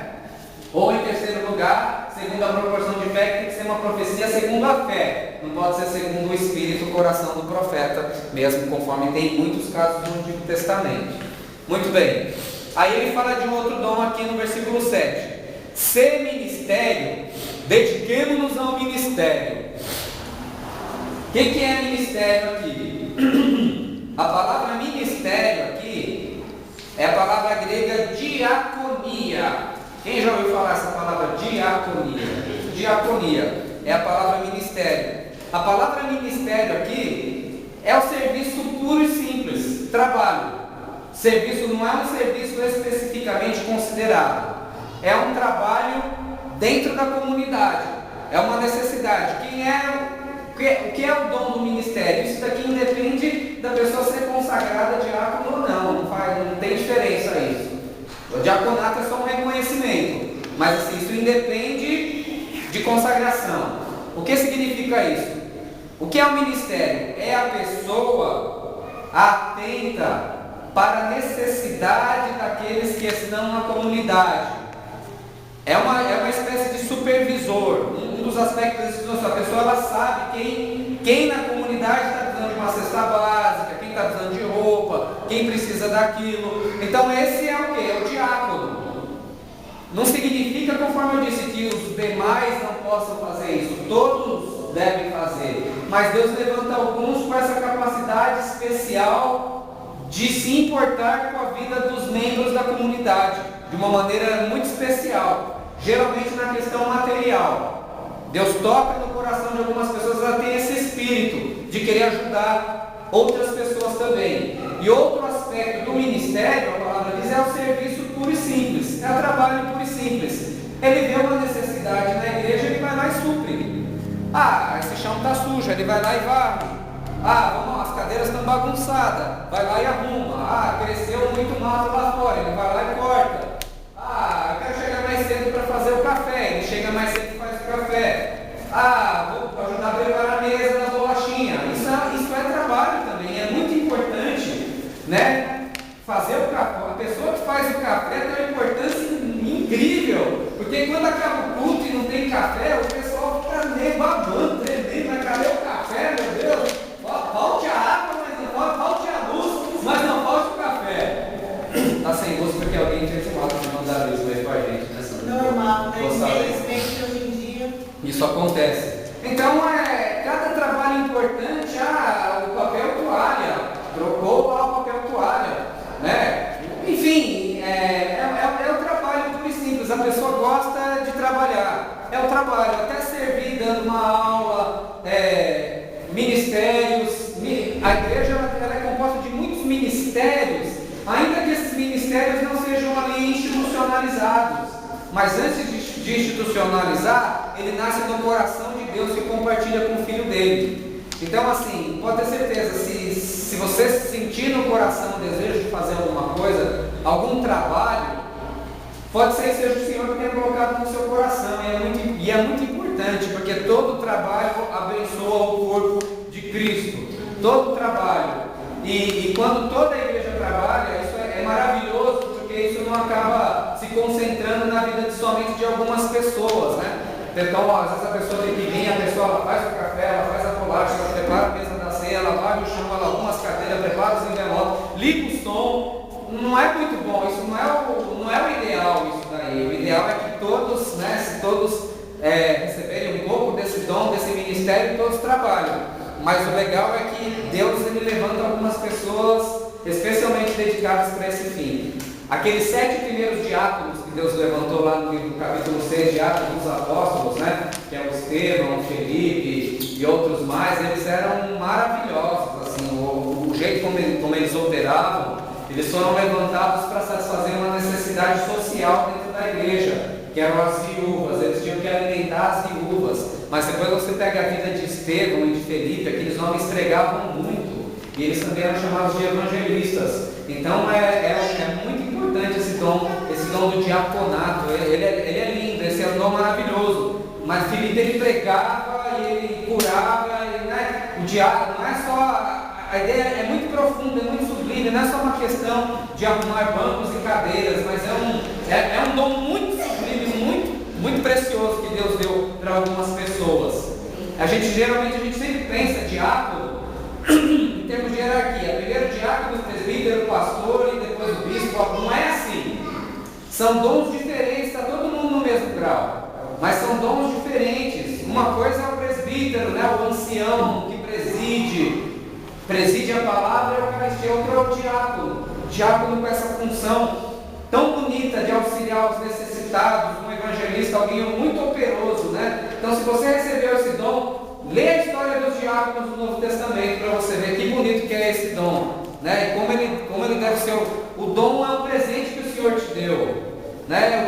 Ou em terceiro lugar, segundo a proporção de fé, que tem que ser uma profecia segundo a fé. Não pode ser segundo o espírito, o coração do profeta, mesmo conforme tem muitos casos no Antigo Testamento. Muito bem. Aí ele fala de um outro dom aqui no versículo 7. Se ministério, dediquemo-nos ao ministério. O que é ministério aqui? A palavra ministério aqui é a palavra grega diaconia. Quem já ouviu falar essa palavra diaconia? Diaconia é a palavra ministério. A palavra ministério aqui é o serviço puro e simples, trabalho. Serviço não é um serviço especificamente considerado, é um trabalho dentro da comunidade, é uma necessidade. O que é o dom do ministério? Isso daqui independe da pessoa ser consagrada diácono ou não tem diferença isso. O diaconato é só um reconhecimento, mas assim, isso independe de consagração. O que significa isso? O que é o ministério? É a pessoa atenta para a necessidade daqueles que estão na comunidade. É uma espécie de supervisor. Um dos aspectos da pessoa, ela sabe quem na comunidade está precisando de uma cesta básica, quem está precisando de roupa, quem precisa daquilo. Então esse é o que? É o diácono. Não significa, conforme eu disse, que os demais não possam fazer isso. Todos devem fazer. Mas Deus levanta alguns com essa capacidade especial de se importar com a vida dos membros da comunidade, de uma maneira muito especial, geralmente na questão material. Deus toca no coração de algumas pessoas, ela tem esse espírito de querer ajudar outras pessoas também. E outro aspecto do ministério, a palavra diz, é o serviço puro e simples, é o trabalho puro e simples. Ele vê uma necessidade na igreja, ele vai lá e supre. Esse chão está sujo, ele vai lá e varre. As cadeiras estão bagunçadas, vai lá e arruma. Cresceu muito mato lá fora, ele vai lá e corta. Eu quero chegar mais cedo para fazer o café, ele chega mais cedo e faz o café. Vou ajudar a preparar a mesa da bolachinha. Isso é trabalho também, é muito importante, né? Fazer o café. A pessoa que faz o café tem uma importância incrível, porque quando acaba o culto e não tem café, o pessoal fica meio babando, tremendo, mas cadê o café, meu Deus? Falte a água, mas não falte a luz, mas não falte o café. Está sem luz porque alguém tinha chamado de mandar luz aí com a gente, né? Normal, né? Infelizmente hoje em dia. Isso acontece. Então, cada trabalho importante, o papel toalha, trocou lá o papel toalha, né? Enfim, é o trabalho puro e simples, a pessoa gosta de trabalhar, é o trabalho, até servir, dando uma aula, ministérios. A igreja ela é composta de muitos ministérios, ainda que esses ministérios não sejam ali institucionalizados, mas antes de institucionalizar, ele nasce no coração de Deus que compartilha com o Filho dele. Então assim, pode ter certeza, se você sentir no coração o desejo de fazer alguma coisa, algum trabalho, pode ser que seja o Senhor que tenha colocado no seu coração, e é muito importante, porque todo trabalho abençoa o corpo de Cristo, todo trabalho, e quando toda a igreja trabalha, isso é maravilhoso, porque isso não acaba se concentrando na vida somente de algumas pessoas, né? Então, às vezes a pessoa tem que vir, a pessoa ela faz o café, ela faz a bolacha, ela prepara a mesa da ceia, ela varre o chão, ela arruma as cadeiras, prepara os envelopes, liga o som. Não é muito bom, isso não é o ideal, isso daí. O ideal é que todos, né, se todos receberem um pouco desse dom, desse ministério, todos trabalham. Mas o legal é que Deus ele levanta algumas pessoas especialmente dedicadas para esse fim. Aqueles 7 primeiros diáconos que Deus levantou lá no capítulo 6 de Atos dos Apóstolos, né? Que é o Estevão, o Felipe e outros mais, eles eram maravilhosos, assim, o jeito como eles operavam, eles foram levantados para satisfazer uma necessidade social dentro da igreja, que eram as viúvas, eles tinham que alimentar as viúvas. Mas depois você pega a vida de Estevão e de Felipe, aqueles homens pregavam muito, e eles também eram chamados de evangelistas. Então é muito importante esse dom do diaconato, ele é lindo, esse é um dom maravilhoso. Mas Felipe ele pregava e ele curava, o diácono não é só, a ideia é muito profunda, é muito sublime, não é só uma questão de arrumar bancos e cadeiras, mas É um dom muito sublime, muito precioso que Deus deu para algumas pessoas. Geralmente a gente sempre pensa diácono em termos de hierarquia. Primeiro diácono, presbítero, pastor e depois o bispo. Não é assim. São dons diferentes, está todo mundo no mesmo grau, mas são dons diferentes. Uma coisa é o presbítero, né, o ancião que preside a palavra e a Eucaristia. Outro é o diácono. O diácono com essa função tão bonita de auxiliar os necessitados, um evangelista, alguém muito operoso, né? Então, se você recebeu esse dom, lê a história dos diáconos do Novo Testamento para você ver que bonito que é esse dom, né? E como ele deve ser. O dom é um presente que o Senhor te deu, né?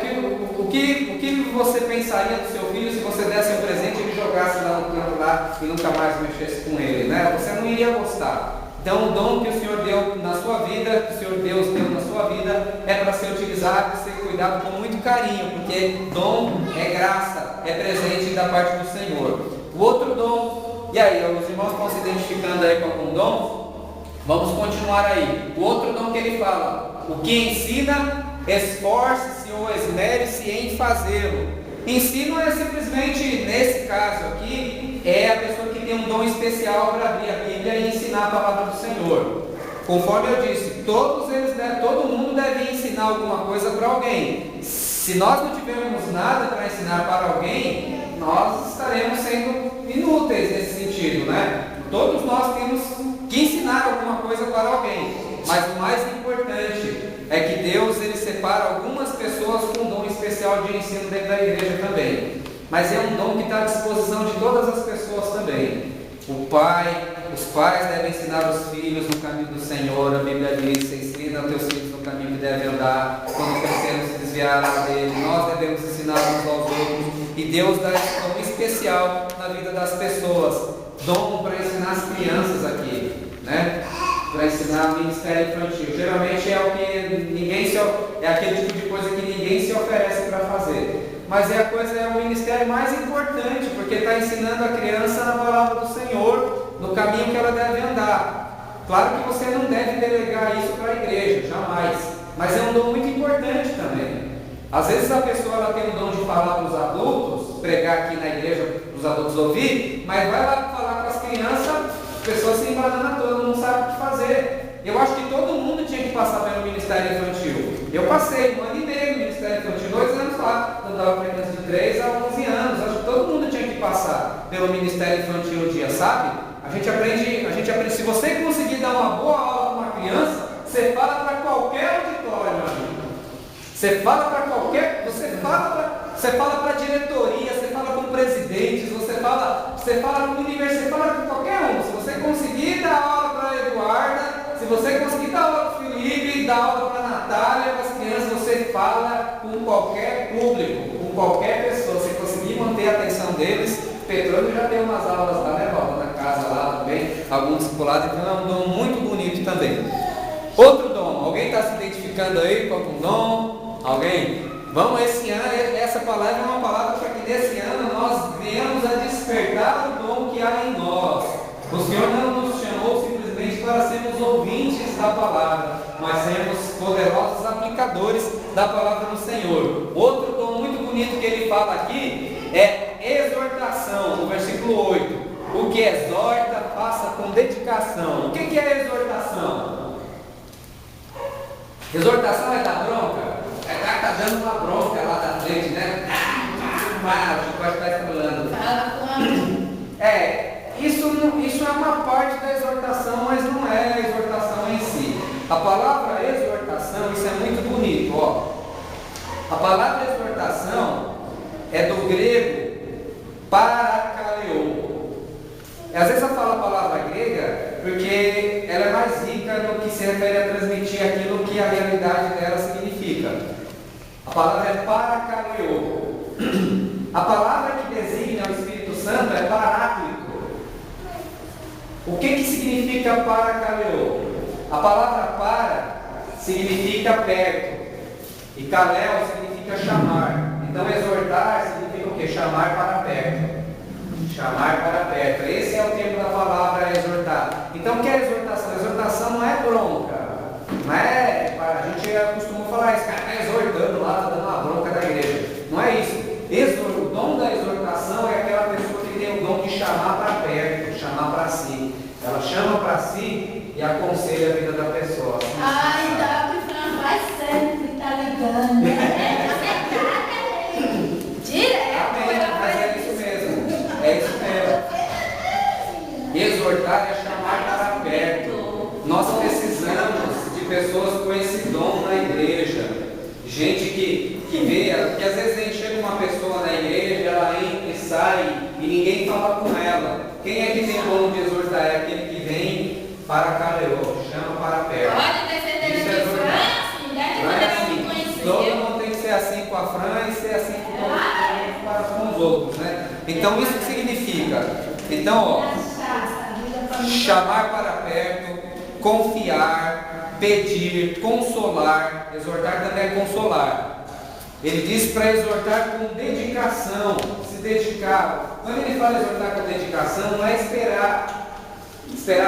O que você pensaria do seu filho se você desse um presente e ele jogasse lá no canto lá e nunca mais mexesse com ele, né? Você não iria gostar. Então, o dom que o Senhor deu na sua vida, que o Senhor Deus deu na sua vida, é para ser utilizado e ser cuidado com muito carinho, porque dom é graça, é presente da parte do Senhor. O outro dom, e aí, os irmãos estão se identificando aí com algum dom? Vamos continuar aí. O outro dom que ele fala, o que ensina, esforce-se ou esmere-se em fazê-lo. Ensino é simplesmente, nesse caso aqui, é a pessoa que tem um dom especial para abrir a Bíblia e ensinar a palavra do Senhor. Conforme eu disse, todo mundo deve ensinar alguma coisa para alguém. Se nós não tivermos nada para ensinar para alguém, nós estaremos sendo inúteis nesse sentido, né? Todos nós temos que ensinar alguma coisa para alguém. Mas o mais importante é que Deus ele separa algumas pessoas com um dom especial de ensino dentro da igreja também. Mas é um dom que está à disposição de todas as pessoas também. Os pais devem ensinar os filhos no caminho do Senhor. A Bíblia diz: ensina teus filhos no caminho que devem andar. Quando crescermos se desviará dele. Nós devemos ensinar uns aos outros. E Deus dá esse dom especial na vida das pessoas. Dom para ensinar as crianças aqui, né? Para ensinar o ministério infantil. Geralmente é o que é aquele tipo de coisa que ninguém se oferece para fazer. Mas é o ministério mais importante, porque está ensinando a criança na palavra do Senhor, no caminho que ela deve andar. Claro que você não deve delegar isso para a igreja, jamais. Mas é um dom muito importante também. Às vezes a pessoa ela tem o dom de falar para os adultos, pregar aqui na igreja para os adultos ouvir, mas vai lá falar para as crianças, a pessoa se embanana toda, não sabe o que fazer. Eu acho que todo mundo tinha que passar pelo ministério infantil. Eu passei 1 ano e meio no ministério infantil, 2 anos lá, eu estava para criança de 3 a 11 anos. Acho que todo mundo tinha que passar pelo ministério infantil um dia, sabe? A gente aprende. Se você conseguir dar uma boa aula para uma criança, você fala para qualquer auditório, meu amigo. Você fala para qualquer. Você fala para a diretoria, você fala com presidentes, você fala com universidade, você fala com qualquer um. Se você conseguir dar aula para a Eduarda, se você conseguir dar aula para o Felipe, dar aula para a Natália, para as crianças, você fala com qualquer público, com qualquer pessoa. Se conseguir manter a atenção deles, Petrônio já tem umas aulas lá, né, Valdo, na casa lá também, alguns discipulados, então é um dom muito bonito também. Outro dom, alguém está se identificando aí com algum dom? Alguém? Vamos, esse ano, essa palavra é uma palavra para que nesse ano nós venhamos a despertar o dom que há em nós. O Senhor não nos chamou simplesmente para sermos ouvintes da palavra, mas sermos poderosos aplicadores da palavra do Senhor. Outro dom muito bonito que ele fala aqui é exortação, no versículo 8. O que exorta, faça com dedicação. O que é exortação? Exortação é dar bronca? Está dando uma bronca lá da frente, né? O chicote está estrelando. Fala com amor. Isso é uma parte da exortação, mas não é a exortação em si. A palavra exortação, isso é muito bonito, ó. A palavra exortação é do grego parakaleo. Às vezes eu falo a palavra grega porque ela é mais rica no que se refere a transmitir aquilo que a realidade dela significa. A palavra é parakaleo. A palavra que designa o Espírito Santo é paráclito. O que significa parakaleo? A palavra para significa perto e kaleo significa chamar. Então exortar significa o que? Chamar para perto. Chamar para perto. Esse é o termo da palavra exortar. Então o que é exortação? Exortação não é bronca. Não é, a gente costuma falar, esse cara está exortando lá, e aconselha a vida da pessoa. Ai, W. Fran vai sempre, tá ligando, né? Direto. Amém, mas é isso mesmo. É isso mesmo. Exortar é chamar para perto. Nós precisamos de pessoas com esse dom na igreja. Gente que vê, que às vezes nem chega uma pessoa na igreja, ela entra e sai e ninguém fala com ela. Quem é que tem o dom de exortar? É aquele que vem para Caleô, chama para perto. Pode ter certeza Isso que é Fran, exortar. assim, deve Não é ter assim. me conhecer. Todo mundo tem que ser assim com a Fran e ser assim com os outros, né? Então isso que significa. Então, ó, chamar para perto, confiar, pedir, consolar. Exortar também é consolar. Ele diz para exortar com dedicação, se dedicar. Quando ele fala exortar com dedicação, não é esperar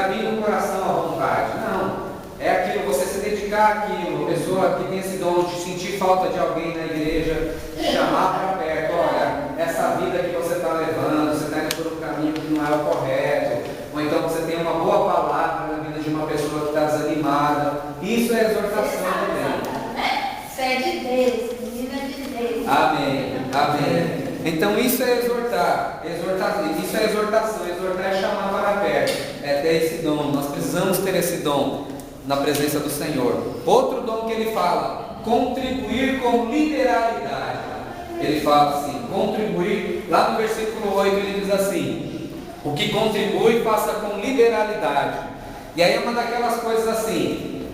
vir no coração à vontade. Não. É aquilo, você se dedicar àquilo. A pessoa que tem esse dom de sentir falta de alguém na igreja, chamar para perto. Olha, essa vida que você está levando, você está indo por um caminho que não é o correto. Ou então você tem uma boa palavra na vida de uma pessoa que está desanimada. Isso é exortação também. Isso é de Deus, menina de Deus. Amém, amém. Então isso é exortar, isso é exortação, exortar é chamar para perto, é ter esse dom, nós precisamos ter esse dom na presença do Senhor. Outro dom que ele fala, contribuir com liberalidade. Ele fala assim, contribuir, lá no versículo 8 ele diz assim, o que contribui faça com liberalidade. E aí é uma daquelas coisas assim,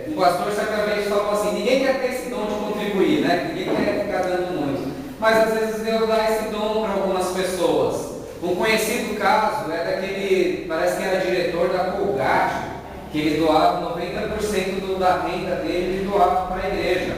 o pastor certamente falou assim, ninguém quer ter esse dom de contribuir, né? Ninguém quer ficar dando muito. Mas às vezes Deus dá esse dom para algumas pessoas. Um conhecido caso é daquele, parece que era diretor da Colgate, que ele doava 90% da renda dele, ele doava para a igreja.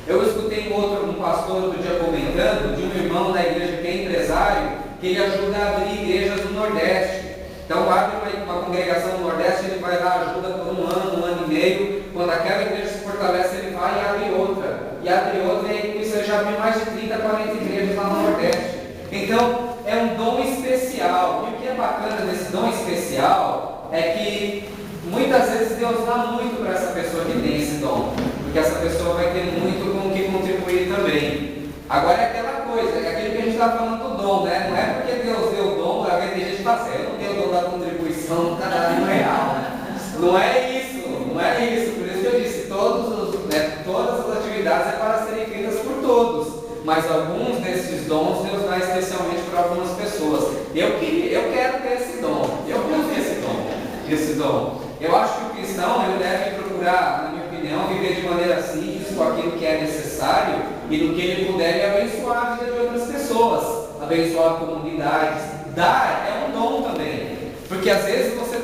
Eu escutei um pastor outro dia comentando de um irmão da igreja que é empresário, que ele ajuda a abrir igrejas no Nordeste. Então abre uma congregação no Nordeste, ele vai lá, ajuda por um ano e meio. Quando aquela igreja se fortalece, ele vai e abre outra. E abre outra, e com isso ele já abriu mais de 30, 40 igrejas lá no Nordeste. Então é um dom especial. E o que é bacana desse dom especial é que muitas vezes Deus dá muito para essa pessoa que tem esse dom. Porque essa pessoa vai ter muito com o que contribuir também. Agora é aquela coisa, é aquilo que a gente está falando do dom, né? Não é porque Deus deu o dom, tem gente que fala assim, eu não tenho o dom da contribuição, não está dando real. Não é isso, não é isso. Por isso que eu disse, todas as atividades é para serem feitas por todos. Mas alguns desses dons Deus dá especialmente para algumas pessoas. Eu quero ter esse dom, eu quero ter esse dom. Eu acho que o cristão ele deve procurar, na minha opinião, viver de maneira simples com aquilo que é necessário e no que ele puder e abençoar a vida de outras pessoas, abençoar comunidades. Dar é um dom também, porque às vezes você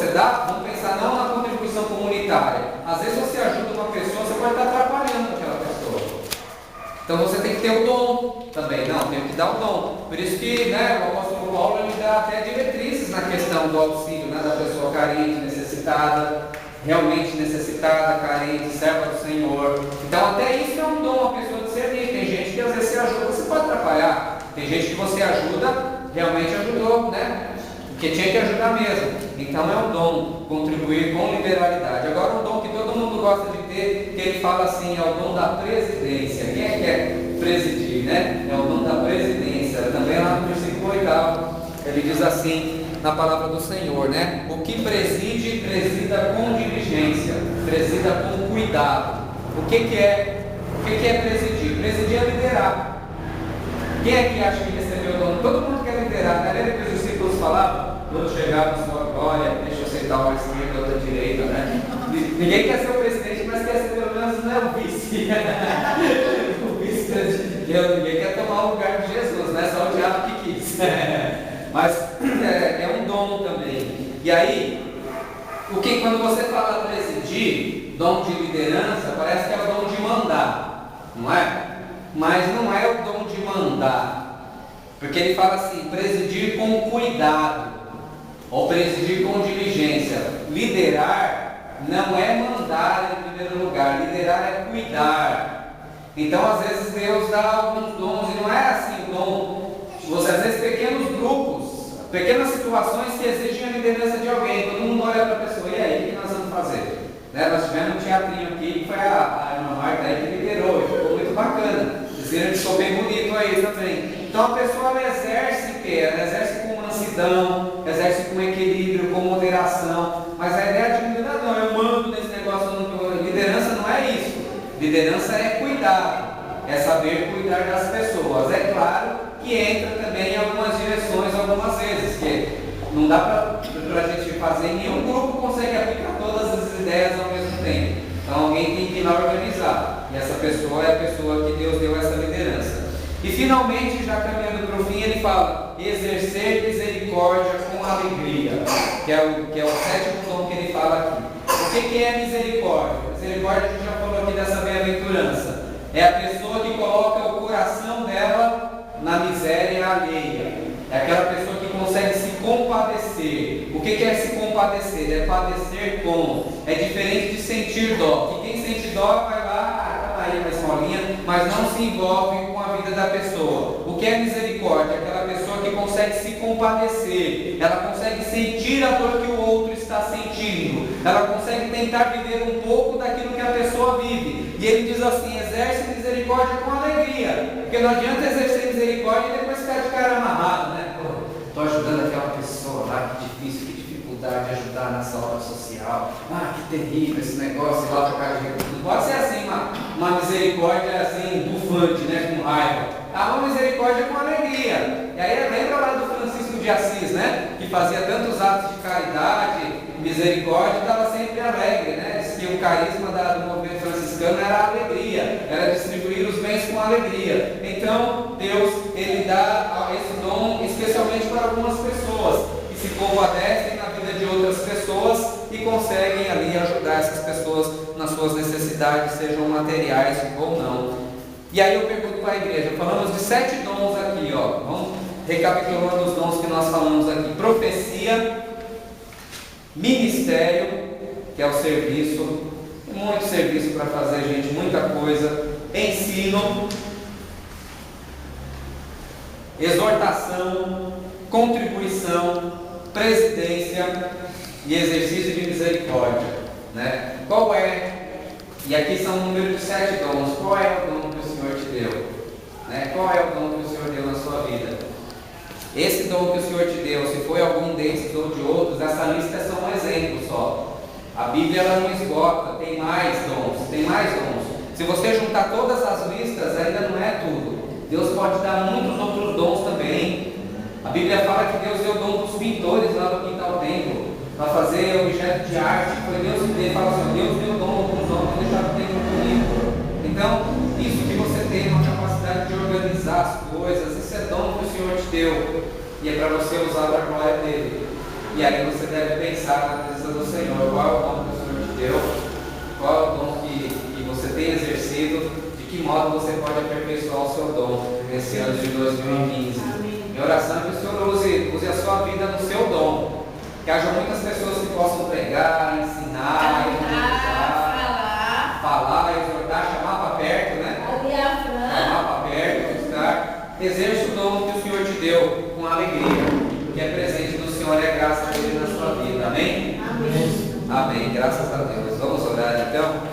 dá, vamos pensar não na contribuição comunitária, às vezes você ajuda uma pessoa, você pode estar atrapalhando aquela pessoa. Então você tem que ter o dom também, tem que dar o dom. Por isso que o apóstolo Paulo ele dá até diretrizes na questão do auxílio, da pessoa carente, necessitada, realmente necessitada, carente, serva do Senhor. Então até isso é um dom, a pessoa discernir. Tem gente que às vezes você ajuda, você pode atrapalhar. Tem gente que você ajuda, realmente ajudou, porque tinha que ajudar mesmo. Então é um dom, contribuir com liberalidade. Agora um dom que todo mundo gosta de ter, que ele fala assim, é o dom da presidência. Quem é que quer presidir, É o dom da presidência. Também lá no versículo 8, ele diz assim, na palavra do Senhor, O que preside, presida com diligência, presida com cuidado. O que é presidir? Presidir é liderar. Quem é que acha que recebeu o dom? Todo mundo quer liderar, né? Lembra que os discípulos falavam? Quando chegar na sua glória, deixa eu sentar uma esquerda, outra direita, Ninguém quer ser o presidente, mas quer ser pelo menos o vice. O vice-presidente. Ninguém quer tomar o lugar de Jesus, Só o diabo que quis. Mas é um dom também. E aí, quando você fala presidir, dom de liderança, parece que é o dom de mandar, não é? Mas não é o dom de mandar, porque ele fala assim, presidir com cuidado, ou presidir com diligência. Liderar não é mandar em primeiro lugar, liderar é cuidar. Então às vezes Deus dá alguns dons, e não é assim o dom, às vezes pequenos grupos, pequenas situações que exigem a liderança de alguém. Todo mundo olha para a pessoa, e aí, o que nós vamos fazer? Né? Nós tivemos um teatrinho aqui, que foi a irmã Marta aí que liderou, e ficou muito bacana. Ele ficou bem bonito aí também. Então a pessoa ela exerce o quê? Ela exerce com mansidão, exerce com equilíbrio, com moderação. Mas a ideia de liderança não, eu mando nesse negócio. Liderança não é isso. Liderança é cuidar, é saber cuidar das pessoas. É claro que entra também em algumas direções algumas vezes, que não dá para a gente fazer, nenhum grupo consegue aplicar todas as ideias ao mesmo tempo. Então alguém tem que ir lá organizar. E essa pessoa é a pessoa que Deus deu essa liderança. E finalmente, já caminhando para o fim, ele fala: exercer misericórdia com alegria, que é o sétimo tom que ele fala aqui. O que é misericórdia? Misericórdia, a gente já falou aqui dessa bem-aventurança. É a pessoa que coloca o coração dela na miséria alheia. É aquela pessoa que consegue se compadecer. O que é se compadecer? É padecer com. É diferente de sentir dó. Que quem sente dó vai lá, aí uma esmolinha, mas não se envolve com a vida da pessoa. O que é misericórdia? É aquela pessoa que consegue se compadecer. Ela consegue sentir a dor que o outro está sentindo. Ela consegue tentar viver um pouco daquilo que a pessoa vive. E ele diz assim: exerce misericórdia com alegria. Porque não adianta exercer misericórdia e depois ficar de cara amarrado, né? Estou ajudando aquela pessoa lá, que difícil, que dificuldade de ajudar nessa obra social. Que terrível esse negócio lá para cá. Não pode ser assim, uma misericórdia assim, bufante, né? Com raiva. Uma misericórdia com alegria. E aí lembra lá do Francisco de Assis, né? Que fazia tantos atos de caridade, misericórdia, e estava sempre alegre, né? Diz que o carisma do movimento franciscano era a alegria, era distribuir os bens com alegria. Então, Deus, Ele dá esse dom especialmente para algumas pessoas que se compadecem na vida de outras pessoas e conseguem ali ajudar essas pessoas nas suas necessidades, sejam materiais ou não. E aí eu pergunto para a igreja, falamos de 7 dons aqui, ó. Vamos recapitulando os dons que nós falamos aqui: profecia, ministério, que é o serviço, tem muito serviço para fazer, gente, muita coisa. Ensino, exortação, contribuição, presidência e exercício de misericórdia, né? Qual é? E aqui são um número de 7 dons. Qual é o dom que o Senhor te deu? Né? Qual é o dom que o Senhor deu na sua vida? Esse dom que o Senhor te deu, se foi algum desses ou de outros, essa lista é só um exemplo só. A Bíblia ela não esgota, tem mais dons, tem mais dons. Se você juntar todas as listas, ainda não é tudo. Deus pode dar muitos outros dons também. A Bíblia fala que Deus deu o dom dos pintores lá do quintal templo, para fazer objeto de arte. Foi Deus que deu, fala assim: Deus deu o dom a alguns homens para deixar o templo bonito. Então, isso que você tem, uma capacidade de organizar as coisas, isso é dom que o Senhor te deu, e é para você usar para a glória dele. E aí você deve pensar na presença do Senhor: qual é o dom que o Senhor te deu, qual é o dom que você tem exercido, de que modo você pode aperfeiçoar o seu dom nesse ano de 2015. Minha oração é que o Senhor use a sua vida no seu dom, que haja muitas pessoas que possam pregar, ensinar, falar, exortar, chamar para perto, né? Chamar para perto, buscar. Exerça o dom que o Senhor te deu com alegria, que é presente do Senhor, é graça dele na sua vida. Amém? Amém. Amém. Graças a Deus. Vamos orar então.